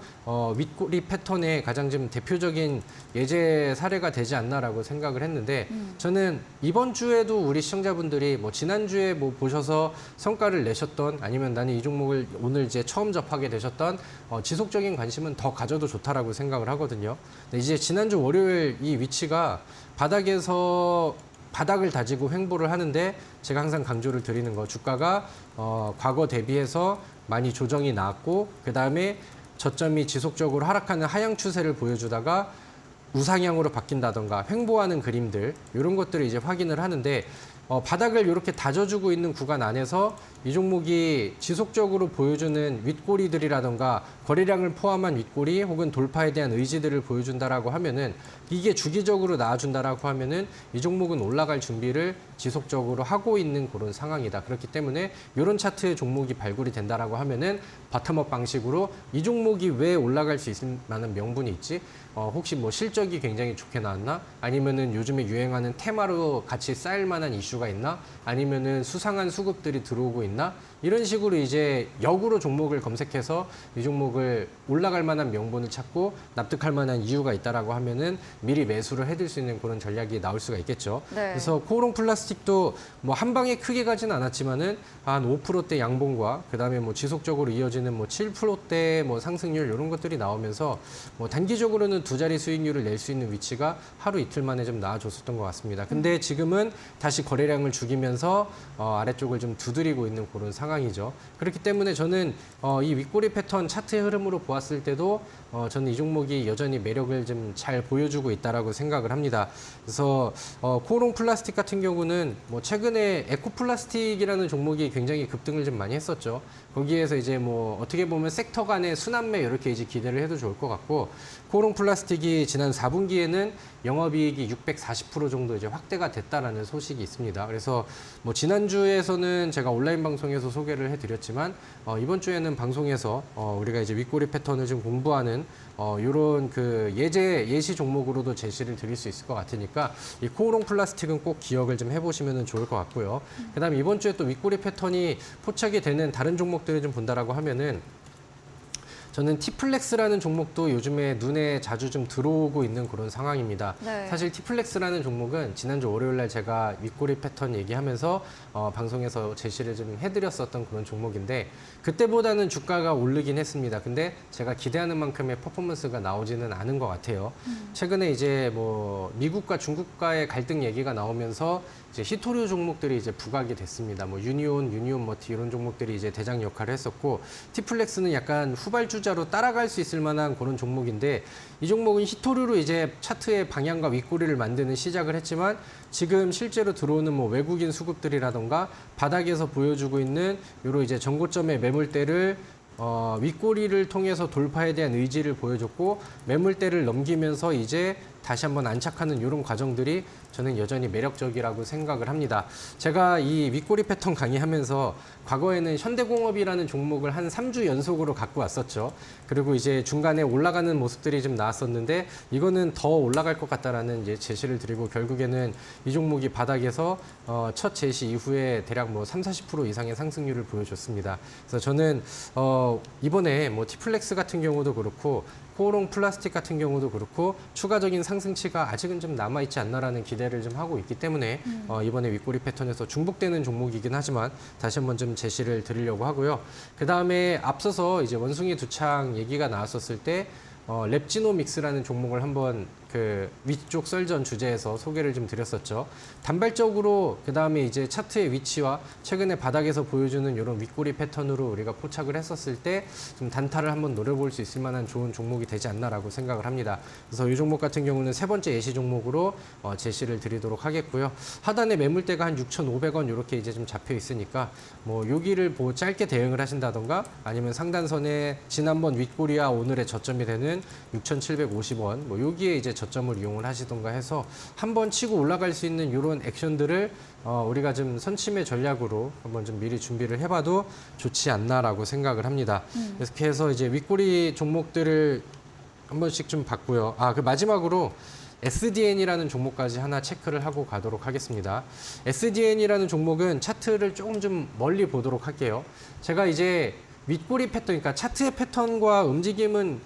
B: 윗꼬리 패턴의 가장 좀 대표적인 예제 사례가 되지 않나라고 생각을 했는데 저는 이번 주에도 우리 시청자분들이 뭐 지난주에 뭐 보셔서 성과를 내셨던 아니면 나는 이 종목을 오늘 이제 처음 접하게 되셨던 지속적인 관심은 더 가져도 좋다라고 생각을 하거든요. 근데 이제 지난주 월요일 이 위치가 바닥에서 바닥을 다지고 횡보를 하는데 제가 항상 강조를 드리는 거 주가가 과거 대비해서 많이 조정이 나왔고 그 다음에 저점이 지속적으로 하락하는 하향 추세를 보여주다가 우상향으로 바뀐다던가 횡보하는 그림들 이런 것들을 이제 확인을 하는데 바닥을 이렇게 다져주고 있는 구간 안에서 이 종목이 지속적으로 보여주는 윗꼬리들이라던가 거래량을 포함한 윗꼬리 혹은 돌파에 대한 의지들을 보여준다라고 하면은 이게 주기적으로 나와준다라고 하면은 이 종목은 올라갈 준비를 지속적으로 하고 있는 그런 상황이다. 그렇기 때문에 이런 차트의 종목이 발굴이 된다라고 하면은 바텀업 방식으로 이 종목이 왜 올라갈 수 있을 만한 명분이 있지? 혹시 뭐 실적이 굉장히 좋게 나왔나? 아니면은 요즘에 유행하는 테마로 같이 쌓일 만한 이슈가 있나? 아니면은 수상한 수급들이 들어오고 있나? 이런 식으로 이제 역으로 종목을 검색해서 이 종목을 올라갈 만한 명분을 찾고 납득할 만한 이유가 있다라고 하면은 미리 매수를 해둘 수 있는 그런 전략이 나올 수가 있겠죠.
A: 네.
B: 그래서 코오롱 플라스틱도 뭐 한 방에 크게 가지는 않았지만은 한 5%대 양봉과 그다음에 뭐 지속적으로 이어지는 뭐 7%대 뭐 상승률 이런 것들이 나오면서 뭐 단기적으로는 두 자리 수익률을 낼 수 있는 위치가 하루 이틀 만에 좀 나아졌었던 것 같습니다. 근데 지금은 다시 거래량을 죽이면서 아래쪽을 좀 두드리고 있는 그런 상황이죠. 그렇기 때문에 저는 이 윗꼬리 패턴 차트의 흐름으로 보았을 때도 저는 이 종목이 여전히 매력을 좀 잘 보여주고 있다라고 생각을 합니다. 그래서 코오롱 플라스틱 같은 경우는 뭐 최근에 에코 플라스틱이라는 종목이 굉장히 급등을 좀 많이 했었죠. 거기에서 이제 뭐 어떻게 보면 섹터 간의 순환매 이렇게 이제 기대를 해도 좋을 것 같고 코오롱 플라스틱이 지난 4분기에는 영업이익이 640% 정도 이제 확대가 됐다라는 소식이 있습니다. 그래서 뭐 지난주에서는 제가 온라인 방송에서 소개를 해드렸지만 이번 주에는 방송에서 우리가 이제 윗꼬리 패턴을 좀 공부하는 이런 그 예시 종목으로도 제시를 드릴 수 있을 것 같으니까 이 코오롱 플라스틱은 꼭 기억을 좀 해보시면 좋을 것 같고요. 그다음에 이번 주에 또 윗꼬리 패턴이 포착이 되는 다른 종목들을 좀 본다라고 하면은. 저는 티플렉스라는 종목도 요즘에 눈에 자주 좀 들어오고 있는 그런 상황입니다.
A: 네.
B: 사실 티플렉스라는 종목은 지난주 월요일 날 제가 윗꼬리 패턴 얘기하면서 방송에서 제시를 좀 해드렸었던 그런 종목인데 그때보다는 주가가 오르긴 했습니다. 근데 제가 기대하는 만큼의 퍼포먼스가 나오지는 않은 것 같아요. 최근에 이제 뭐 미국과 중국과의 갈등 얘기가 나오면서 이제 히토류 종목들이 이제 부각이 됐습니다. 뭐 유니온 머티 이런 종목들이 이제 대장 역할을 했었고 티플렉스는 약간 후발주자로 따라갈 수 있을 만한 그런 종목인데 이 종목은 히토류로 이제 차트의 방향과 윗꼬리를 만드는 시작을 했지만 지금 실제로 들어오는 뭐 외국인 수급들이라던가 바닥에서 보여주고 있는 요런 이제 전고점의 매물대를 윗꼬리를 통해서 돌파에 대한 의지를 보여줬고 매물대를 넘기면서 이제 다시 한번 안착하는 이런 과정들이 저는 여전히 매력적이라고 생각을 합니다. 제가 이 윗꼬리 패턴 강의하면서 과거에는 현대공업이라는 종목을 한 3주 연속으로 갖고 왔었죠. 그리고 이제 중간에 올라가는 모습들이 좀 나왔었는데 이거는 더 올라갈 것 같다라는 이제 제시를 드리고 결국에는 이 종목이 바닥에서 첫 제시 이후에 대략 뭐 30-40% 이상의 상승률을 보여줬습니다. 그래서 저는 이번에 뭐 티플렉스 같은 경우도 그렇고 코오롱 플라스틱 같은 경우도 그렇고 추가적인 상승치가 아직은 좀 남아있지 않나라는 기대를 좀 하고 있기 때문에 이번에 윗꼬리 패턴에서 중복되는 종목이긴 하지만 다시 한번 좀 제시를 드리려고 하고요. 그 다음에 앞서서 이제 원숭이 두창 얘기가 나왔었을 때 랩지노믹스라는 종목을 한번 그 위쪽 썰전 주제에서 소개를 좀 드렸었죠. 단발적으로 그 다음에 이제 차트의 위치와 최근에 바닥에서 보여주는 이런 윗꼬리 패턴으로 우리가 포착을 했었을 때 좀 단타를 한번 노려볼 수 있을 만한 좋은 종목이 되지 않나라고 생각을 합니다. 그래서 이 종목 같은 경우는 세 번째 예시 종목으로 제시를 드리도록 하겠고요. 하단에 매물대가 한 6,500원 이렇게 이제 좀 잡혀 있으니까 뭐 여기를 뭐 짧게 대응을 하신다던가 아니면 상단선에 지난번 윗꼬리와 오늘의 저점이 되는 6,750원 뭐 여기에 이제 저점을 이용을 하시던가 해서 한번 치고 올라갈 수 있는 이런 액션들을 우리가 좀 선침의 전략으로 한번 좀 미리 준비를 해봐도 좋지 않나라고 생각을 합니다. 그래서 해서 이제 윗꼬리 종목들을 한 번씩 좀 봤고요. 그 마지막으로 SDN이라는 종목까지 하나 체크를 하고 가도록 하겠습니다. SDN이라는 종목은 차트를 조금 좀 멀리 보도록 할게요. 제가 이제 윗꼬리 패턴, 그러니까 차트의 패턴과 움직임은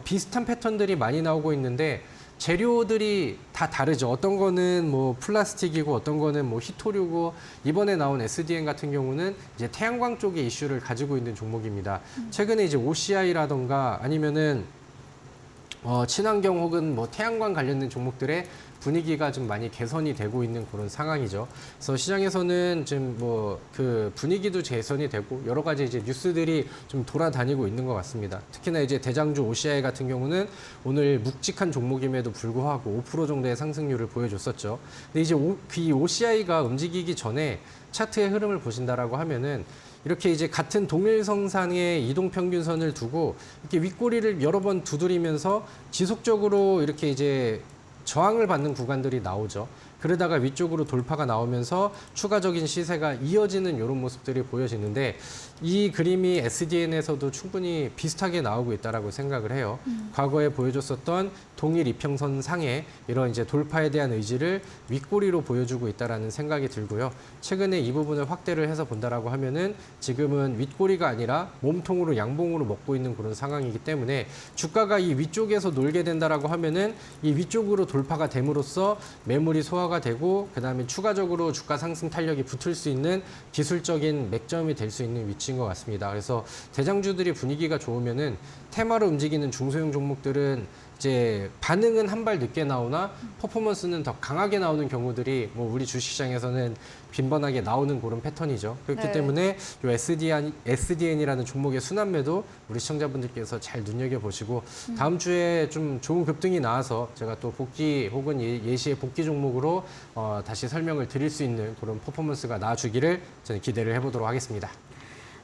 B: 비슷한 패턴들이 많이 나오고 있는데 재료들이 다 다르죠. 어떤 거는 뭐 플라스틱이고 어떤 거는 뭐 히토류고 이번에 나온 SDN 같은 경우는 이제 태양광 쪽의 이슈를 가지고 있는 종목입니다. 최근에 이제 OCI라던가 아니면은 친환경 혹은 뭐 태양광 관련된 종목들의 분위기가 좀 많이 개선이 되고 있는 그런 상황이죠. 그래서 시장에서는 지금 뭐 그 분위기도 개선이 되고 여러 가지 이제 뉴스들이 좀 돌아다니고 있는 것 같습니다. 특히나 이제 대장주 OCI 같은 경우는 오늘 묵직한 종목임에도 불구하고 5% 정도의 상승률을 보여줬었죠. 근데 이제 이 OCI가 움직이기 전에 차트의 흐름을 보신다라고 하면은 이렇게 이제 같은 동일성상의 이동평균선을 두고 이렇게 윗꼬리를 여러 번 두드리면서 지속적으로 이렇게 이제 저항을 받는 구간들이 나오죠. 그러다가 위쪽으로 돌파가 나오면서 추가적인 시세가 이어지는 이런 모습들이 보여지는데 이 그림이 SDN에서도 충분히 비슷하게 나오고 있다라고 생각을 해요. 과거에 보여줬었던 동일 이평선 상에 이런 이제 돌파에 대한 의지를 윗꼬리로 보여주고 있다라는 생각이 들고요. 최근에 이 부분을 확대를 해서 본다라고 하면은 지금은 윗꼬리가 아니라 몸통으로 양봉으로 먹고 있는 그런 상황이기 때문에 주가가 이 위쪽에서 놀게 된다라고 하면은 이 위쪽으로 돌파가 됨으로써 매물이 소화가 되고 그다음에 추가적으로 주가 상승 탄력이 붙을 수 있는 기술적인 맥점이 될 수 있는 위치인 것 같습니다. 그래서 대장주들이 분위기가 좋으면은 테마로 움직이는 중소형 종목들은 이제 반응은 한 발 늦게 나오나 퍼포먼스는 더 강하게 나오는 경우들이 뭐 우리 주식시장에서는 빈번하게 나오는 그런 패턴이죠. 그렇기
A: 네.
B: 때문에 이 SDN이라는 종목의 순환매도 우리 시청자분들께서 잘 눈여겨보시고 다음 주에 좀 좋은 급등이 나와서 제가 또 복귀 혹은 예시의 복귀 종목으로 다시 설명을 드릴 수 있는 그런 퍼포먼스가 나와주기를 저는 기대를 해보도록 하겠습니다.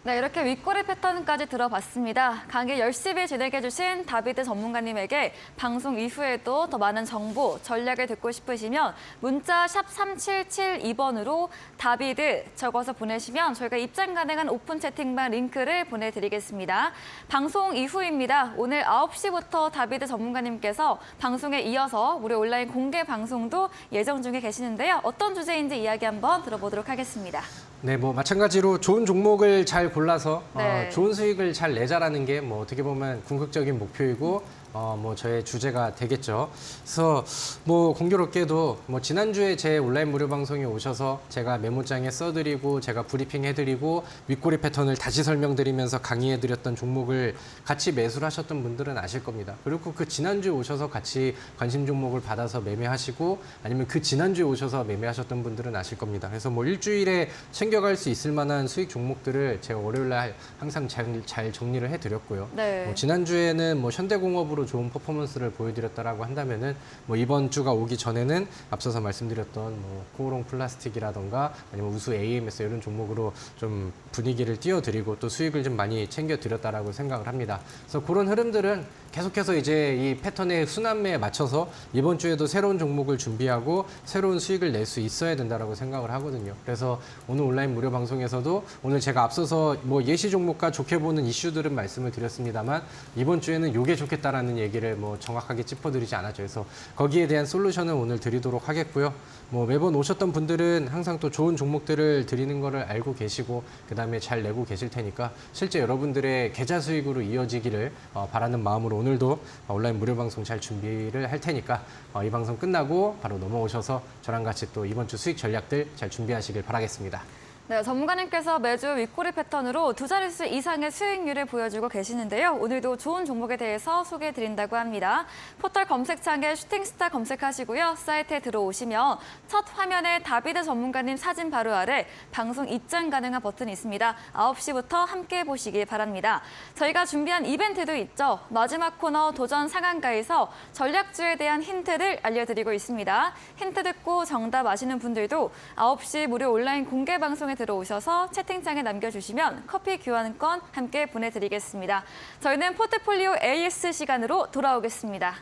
A: 네, 이렇게 윗꼬리 패턴까지 들어봤습니다. 강의 열심히 진행해주신 다비드 전문가님에게 방송 이후에도 더 많은 정보, 전략을 듣고 싶으시면 문자 샵 3772번으로 다비드 적어서 보내시면 저희가 입장 가능한 오픈 채팅방 링크를 보내드리겠습니다. 방송 이후입니다. 오늘 9시부터 다비드 전문가님께서 방송에 이어서 우리 온라인 공개 방송도 예정 중에 계시는데요. 어떤 주제인지 이야기 한번 들어보도록 하겠습니다.
B: 네, 뭐 마찬가지로 좋은 종목을 잘 골라서
A: 네.
B: 좋은 수익을 잘 내자라는 게 뭐 어떻게 보면 궁극적인 목표이고 뭐 저의 주제가 되겠죠. 그래서 뭐 공교롭게도 뭐 지난주에 제 온라인 무료 방송에 오셔서 제가 메모장에 써드리고 제가 브리핑 해드리고 윗꼬리 패턴을 다시 설명드리면서 강의해드렸던 종목을 같이 매수를 하셨던 분들은 아실 겁니다. 그리고 그 지난주에 오셔서 같이 관심 종목을 받아서 매매하시고 아니면 그 지난주에 오셔서 매매하셨던 분들은 아실 겁니다. 그래서 뭐 일주일에 챙겨갈 수 있을 만한 수익 종목들을 제가 월요일날 항상 잘 정리를 해드렸고요.
A: 네.
B: 뭐 지난주에는 뭐 현대공업으로 좋은 퍼포먼스를 보여드렸다라고 한다면은 뭐 이번 주가 오기 전에는 앞서서 말씀드렸던 뭐 코오롱 플라스틱이라던가 아니면 우수 AMS 이런 종목으로 좀 분위기를 띄워드리고 또 수익을 좀 많이 챙겨드렸다라고 생각을 합니다. 그래서 그런 흐름들은 계속해서 이제 이 패턴의 순환매에 맞춰서 이번 주에도 새로운 종목을 준비하고 새로운 수익을 낼 수 있어야 된다라고 생각을 하거든요. 그래서 오늘 온라인 무료 방송에서도 오늘 제가 앞서서 뭐 예시 종목과 좋게 보는 이슈들은 말씀을 드렸습니다만 이번 주에는 요게 좋겠다라는 있다라는 얘기를 뭐 정확하게 짚어드리지 않았죠. 그래서 거기에 대한 솔루션을 오늘 드리도록 하겠고요. 뭐 매번 오셨던 분들은 항상 또 좋은 종목들을 드리는 거를 알고 계시고 그다음에 잘 내고 계실 테니까 실제 여러분들의 계좌 수익으로 이어지기를 바라는 마음으로 오늘도 온라인 무료 방송 잘 준비를 할 테니까 이 방송 끝나고 바로 넘어오셔서 저랑 같이 또 이번 주 수익 전략들 잘 준비하시길 바라겠습니다.
A: 네, 전문가님께서 매주 윗꼬리 패턴으로 두 자릿수 이상의 수익률을 보여주고 계시는데요. 오늘도 좋은 종목에 대해서 소개해드린다고 합니다. 포털 검색창에 슈팅스타 검색하시고요. 사이트에 들어오시면 첫 화면에 다비드 전문가님 사진 바로 아래 방송 입장 가능한 버튼이 있습니다. 9시부터 함께 보시기 바랍니다. 저희가 준비한 이벤트도 있죠. 마지막 코너 도전 상한가에서 전략주에 대한 힌트를 알려드리고 있습니다. 힌트 듣고 정답 아시는 분들도 9시 무료 온라인 공개 방송에 들어오셔서 채팅창에 남겨주시면 커피 교환권 함께 보내드리겠습니다. 저희는 포트폴리오 AS 시간으로 돌아오겠습니다.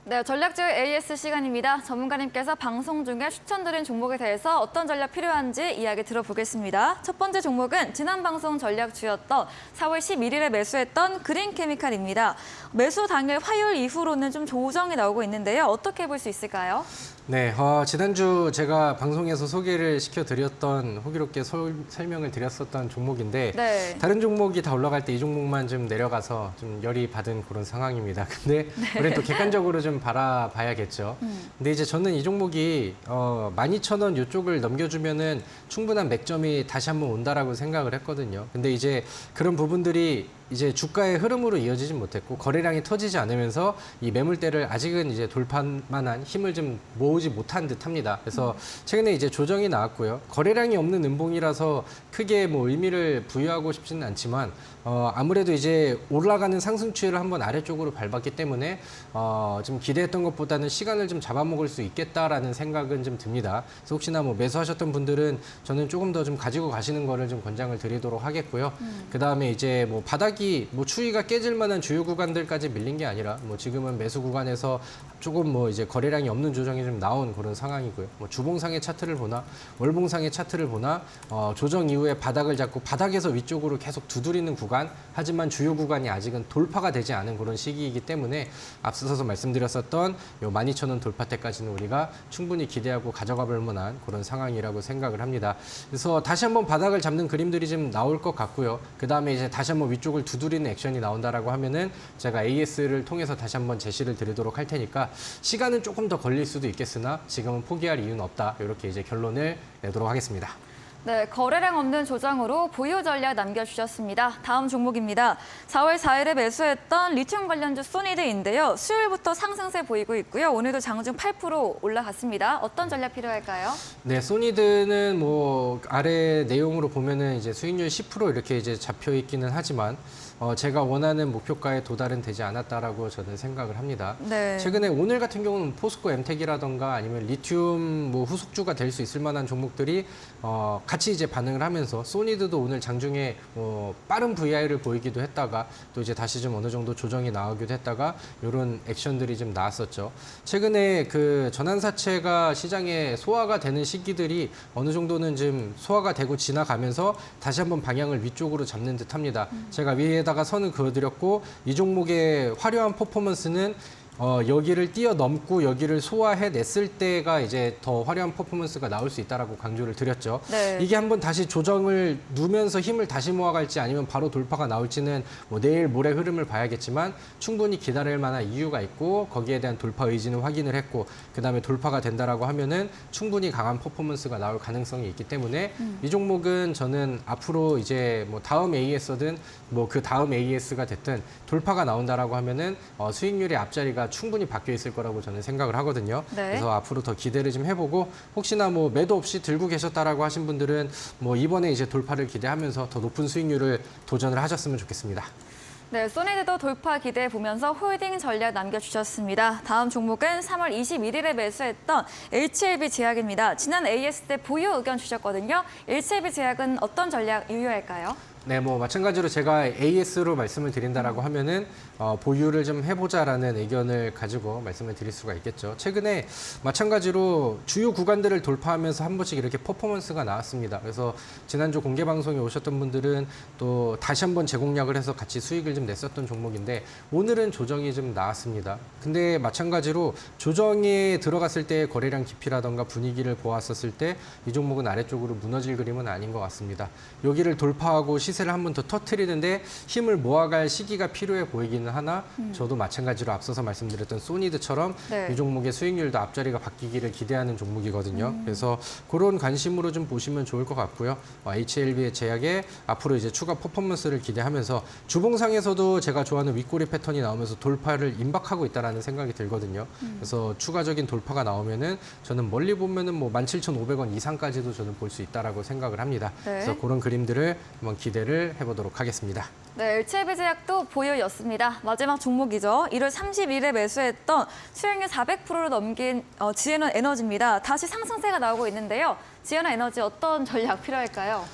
A: 네, 전략주 AS 시간입니다. 전문가님께서 방송 중에 추천드린 종목에 대해서 어떤 전략 필요한지 이야기 들어보겠습니다. 첫 번째 종목은 지난 방송 전략주였던 4월 11일에 매수했던 그린케미칼입니다. 매수 당일 화요일 이후로는 좀 조정이 나오고 있는데요. 어떻게 볼 수 있을까요?
B: 네, 지난주 제가 방송에서 소개를 시켜드렸던 호기롭게 설명을 드렸었던 종목인데
A: 네.
B: 다른 종목이 다 올라갈 때 이 종목만 좀 내려가서 좀 열이 받은 그런 상황입니다. 근데 우리 또 객관적으로 좀 바라봐야겠죠. 근데 이제 저는 이 종목이 12,000원 이쪽을 넘겨주면은 충분한 맥점이 다시 한번 온다라고 생각을 했거든요. 근데 이제 그런 부분들이 이제 주가의 흐름으로 이어지지 못했고 거래량이 터지지 않으면서 이 매물대를 아직은 이제 돌파만한 힘을 좀 모으지 못한 듯합니다. 그래서 최근에 이제 조정이 나왔고요. 거래량이 없는 음봉이라서 크게 뭐 의미를 부여하고 싶지는 않지만 아무래도 이제 올라가는 상승 추이를 한번 아래쪽으로 밟았기 때문에 좀 기대했던 것보다는 시간을 좀 잡아먹을 수 있겠다라는 생각은 좀 듭니다. 그래서 혹시나 뭐 매수하셨던 분들은 저는 조금 더 좀 가지고 가시는 거를 좀 권장을 드리도록 하겠고요. 그 다음에 이제 뭐 바닥이 뭐 추이가 깨질 만한 주요 구간들까지 밀린 게 아니라 뭐 지금은 매수 구간에서 조금 뭐 이제 거래량이 없는 조정이 좀 나온 그런 상황이고요. 뭐 주봉상의 차트를 보나 월봉상의 차트를 보나 조정 이후에 바닥을 잡고 바닥에서 위쪽으로 계속 두드리는 구간, 하지만 주요 구간이 아직은 돌파가 되지 않은 그런 시기이기 때문에 앞서서 말씀드렸었던 요 12,000원 돌파 때까지는 우리가 충분히 기대하고 가져가 볼 만한 그런 상황이라고 생각을 합니다. 그래서 다시 한번 바닥을 잡는 그림들이 좀 나올 것 같고요. 그 다음에 이제 다시 한번 위쪽을 두드리는 액션이 나온다라고 하면은 제가 AS를 통해서 다시 한번 제시를 드리도록 할 테니까 시간은 조금 더 걸릴 수도 있겠으나 지금은 포기할 이유는 없다. 이렇게 이제 결론을 내도록 하겠습니다.
A: 네, 거래량 없는 조정으로 보유 전략 남겨주셨습니다. 다음 종목입니다. 4월 4일에 매수했던 리튬 관련주 소니드인데요. 수요일부터 상승세 보이고 있고요. 오늘도 장중 8% 올라갔습니다. 어떤 전략 필요할까요?
B: 네, 소니드는 뭐 아래 내용으로 보면은 이제 수익률 10% 이렇게 이제 잡혀 있기는 하지만 제가 원하는 목표가에 도달은 되지 않았다라고 저는 생각을 합니다.
A: 네.
B: 최근에 오늘 같은 경우는 포스코 엠텍이라던가 아니면 리튬 뭐 후속주가 될 수 있을 만한 종목들이 같이 이제 반응을 하면서 소니드도 오늘 장중에 빠른 VI를 보이기도 했다가 또 이제 다시 좀 어느 정도 조정이 나오기도 했다가 이런 액션들이 좀 나왔었죠. 최근에 그 전환사채가 시장에 소화가 되는 시기들이 어느 정도는 좀 소화가 되고 지나가면서 다시 한번 방향을 위쪽으로 잡는 듯합니다. 제가 위에다가 선을 그어드렸고 이 종목의 화려한 퍼포먼스는 여기를 뛰어넘고 여기를 소화해냈을 때가 이제 더 화려한 퍼포먼스가 나올 수 있다라고 강조를 드렸죠.
A: 네.
B: 이게 한번 다시 조정을 누면서 힘을 다시 모아갈지 아니면 바로 돌파가 나올지는 뭐 내일 모레 흐름을 봐야겠지만 충분히 기다릴 만한 이유가 있고 거기에 대한 돌파 의지는 확인을 했고 그다음에 돌파가 된다라고 하면은 충분히 강한 퍼포먼스가 나올 가능성이 있기 때문에 이 종목은 저는 앞으로 이제 뭐 다음 AS든 뭐 그 다음 AS가 됐든 돌파가 나온다라고 하면은 수익률의 앞자리가 충분히 바뀌어 있을 거라고 저는 생각을 하거든요.
A: 네.
B: 그래서 앞으로 더 기대를 좀 해보고 혹시나 뭐 매도 없이 들고 계셨다라고 하신 분들은 뭐 이번에 이제 돌파를 기대하면서 더 높은 수익률을 도전을 하셨으면 좋겠습니다.
A: 네, 소니드도 돌파 기대해 보면서 홀딩 전략 남겨주셨습니다. 다음 종목은 3월 21일에 매수했던 HLB 제약입니다. 지난 AS 때 보유 의견 주셨거든요. HLB 제약은 어떤 전략 유효할까요?
B: 네, 뭐 마찬가지로 제가 AS로 말씀을 드린다라고 하면은 보유를 좀 해보자라는 의견을 가지고 말씀을 드릴 수가 있겠죠. 최근에 마찬가지로 주요 구간들을 돌파하면서 한 번씩 이렇게 퍼포먼스가 나왔습니다. 그래서 지난주 공개 방송에 오셨던 분들은 또 다시 한번 재공략을 해서 같이 수익을 좀 냈었던 종목인데 오늘은 조정이 좀 나왔습니다. 근데 마찬가지로 조정에 들어갔을 때 거래량 깊이라던가 분위기를 보았었을 때 이 종목은 아래쪽으로 무너질 그림은 아닌 것 같습니다. 여기를 돌파하고 시세를 한 번 더 터트리는데 힘을 모아갈 시기가 필요해 보이기는 하나 저도 마찬가지로 앞서서 말씀드렸던 소니드처럼
A: 네.
B: 이 종목의 수익률도 앞자리가 바뀌기를 기대하는 종목이거든요. 그래서 그런 관심으로 좀 보시면 좋을 것 같고요. HLB의 제약에 앞으로 이제 추가 퍼포먼스를 기대하면서 주봉상에서도 제가 좋아하는 윗꼬리 패턴이 나오면서 돌파를 임박하고 있다는 생각이 들거든요. 그래서 추가적인 돌파가 나오면은 저는 멀리 보면은 뭐 17,500원 이상까지도 저는 볼 수 있다라고 생각을 합니다.
A: 네.
B: 그래서 그런 그림들을 한번 기대를 해보도록 하겠습니다.
A: 네, HLB 제약도 보유였습니다. 마지막 종목이죠. 1월 30일에 매수했던 수익률 400%를 넘긴 지에넌 에너지입니다. 다시 상승세가 나오고 있는데요. 지에넌 에너지 어떤 전략 필요할까요?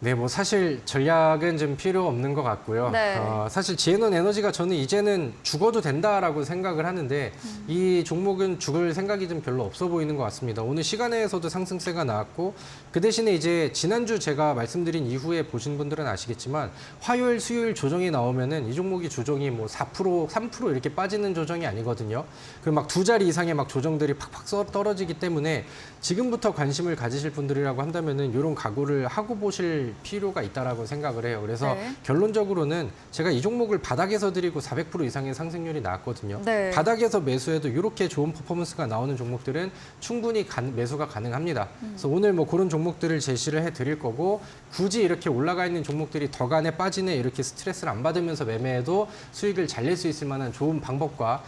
B: 네, 뭐 사실 전략은 좀 필요 없는 것 같고요.
A: 네.
B: 사실 지에넌 에너지가 저는 이제는 죽어도 된다라고 생각을 하는데 이 종목은 죽을 생각이 좀 별로 없어 보이는 것 같습니다. 오늘 시간에서도 상승세가 나왔고 그 대신에 이제 지난주 제가 말씀드린 이후에 보신 분들은 아시겠지만 화요일, 수요일 조정이 나오면은 이 종목이 조정이 뭐 4%, 3% 이렇게 빠지는 조정이 아니거든요. 그 막 두 자리 이상의 막 조정들이 팍팍 떨어지기 때문에 지금부터 관심을 가지실 분들이라고 한다면은 이런 각오를 하고 보실 필요가 있다라고 생각을 해요. 그래서
A: 네.
B: 결론적으로는 제가 이 종목을 바닥에서 드리고 400% 이상의 상승률이 나왔거든요.
A: 네.
B: 바닥에서 매수해도 이렇게 좋은 퍼포먼스가 나오는 종목들은 충분히 매수가 가능합니다. 그래서 오늘 뭐 그런 종목들을 제시를 해드릴 거고 굳이 이렇게 올라가 있는 종목들이 더 간에 빠지네 이렇게 스트레스를 안 받으면서 매매해도 수익을 잘 낼 수 있을 만한 좋은 방법과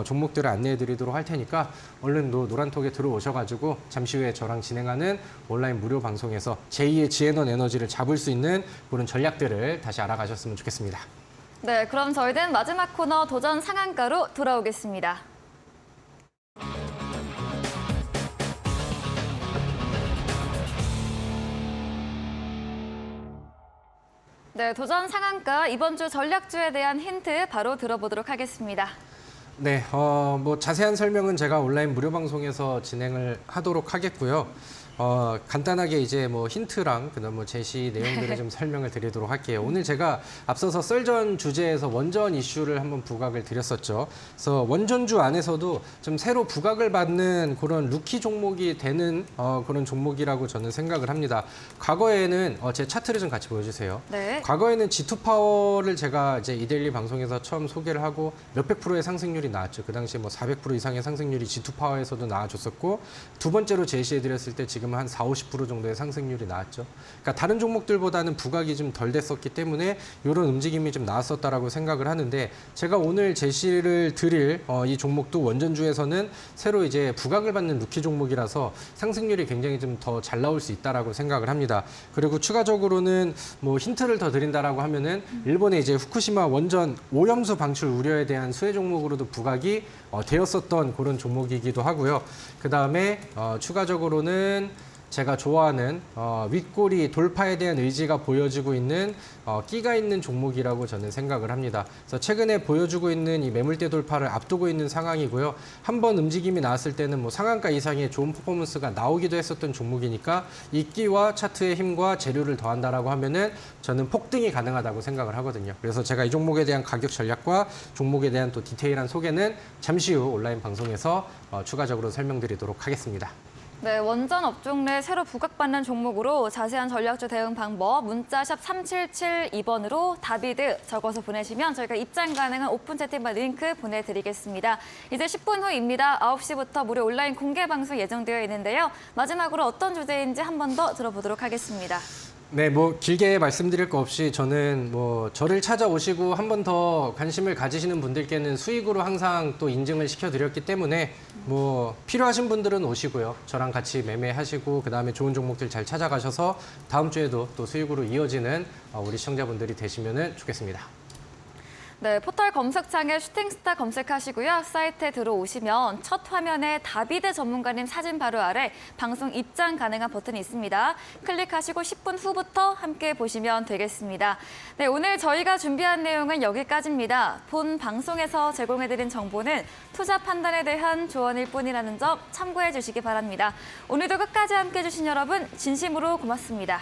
B: 종목들을 안내해드리도록 할 테니까 얼른 노란톡에 들어오셔가지고 잠시 후에 저랑 진행하는 온라인 무료 방송에서 제2의 지에넌 에너지를 잡을 수 있는 그런 전략들을 다시 알아가셨으면 좋겠습니다.
A: 네, 그럼 저희는 마지막 코너 도전 상한가로 돌아오겠습니다. 네, 도전 상한가 이번 주 전략주에 대한 힌트 바로 들어보도록 하겠습니다.
B: 네, 뭐 자세한 설명은 제가 온라인 무료 방송에서 진행을 하도록 하겠고요. 간단하게 이제 뭐 힌트랑 그다음 뭐 제시 내용들을 좀 설명을 드리도록 할게요. 오늘 제가 앞서서 썰전 주제에서 원전 이슈를 한번 부각을 드렸었죠. 그래서 원전주 안에서도 좀 새로 부각을 받는 그런 루키 종목이 되는 그런 종목이라고 저는 생각을 합니다. 과거에는 제 차트를 좀 같이 보여주세요.
A: 네.
B: 과거에는 G2 파워를 제가 이제 이데일리 방송에서 처음 소개를 하고 몇백 프로의 상승률이 나왔죠. 그 당시에 뭐 400% 이상의 상승률이 G2 파워에서도 나와줬었고 두 번째로 제시해드렸을 때 지금은 한 40~50% 정도의 상승률이 나왔죠. 그러니까 다른 종목들보다는 부각이 좀 덜 됐었기 때문에 이런 움직임이 좀 나왔었다라고 생각을 하는데 제가 오늘 제시를 드릴 이 종목도 원전주에서는 새로 이제 부각을 받는 루키 종목이라서 상승률이 굉장히 좀 더 잘 나올 수 있다라고 생각을 합니다. 그리고 추가적으로는 뭐 힌트를 더 드린다라고 하면은 일본의 이제 후쿠시마 원전 오염수 방출 우려에 대한 수혜 종목으로도 부각이 되었었던 그런 종목이기도 하고요. 그 다음에 추가적으로는 제가 좋아하는 윗꼬리 돌파에 대한 의지가 보여지고 있는 끼가 있는 종목이라고 저는 생각을 합니다. 그래서 최근에 보여주고 있는 이 매물대 돌파를 앞두고 있는 상황이고요. 한번 움직임이 나왔을 때는 뭐 상한가 이상의 좋은 퍼포먼스가 나오기도 했었던 종목이니까 이 끼와 차트의 힘과 재료를 더한다라고 하면은 저는 폭등이 가능하다고 생각을 하거든요. 그래서 제가 이 종목에 대한 가격 전략과 종목에 대한 또 디테일한 소개는 잠시 후 온라인 방송에서 추가적으로 설명드리도록 하겠습니다.
A: 네, 원전 업종 내 새로 부각받는 종목으로 자세한 전략주 대응 방법 문자샵 3772번으로 다비드 적어서 보내시면 저희가 입장 가능한 오픈 채팅방 링크 보내드리겠습니다. 이제 10분 후입니다. 9시부터 무료 온라인 공개 방송 예정되어 있는데요. 마지막으로 어떤 주제인지 한 번 더 들어보도록 하겠습니다.
B: 네, 뭐 길게 말씀드릴 거 없이 저는 뭐 저를 찾아오시고 한 번 더 관심을 가지시는 분들께는 수익으로 항상 또 인증을 시켜드렸기 때문에 뭐 필요하신 분들은 오시고요. 저랑 같이 매매하시고 그다음에 좋은 종목들 잘 찾아가셔서 다음 주에도 또 수익으로 이어지는 우리 시청자분들이 되시면 좋겠습니다.
A: 네, 포털 검색창에 슈팅스타 검색하시고요. 사이트에 들어오시면 첫 화면에 다비드 전문가님 사진 바로 아래 방송 입장 가능한 버튼이 있습니다. 클릭하시고 10분 후부터 함께 보시면 되겠습니다. 네, 오늘 저희가 준비한 내용은 여기까지입니다. 본 방송에서 제공해드린 정보는 투자 판단에 대한 조언일 뿐이라는 점 참고해 주시기 바랍니다. 오늘도 끝까지 함께해 주신 여러분 진심으로 고맙습니다.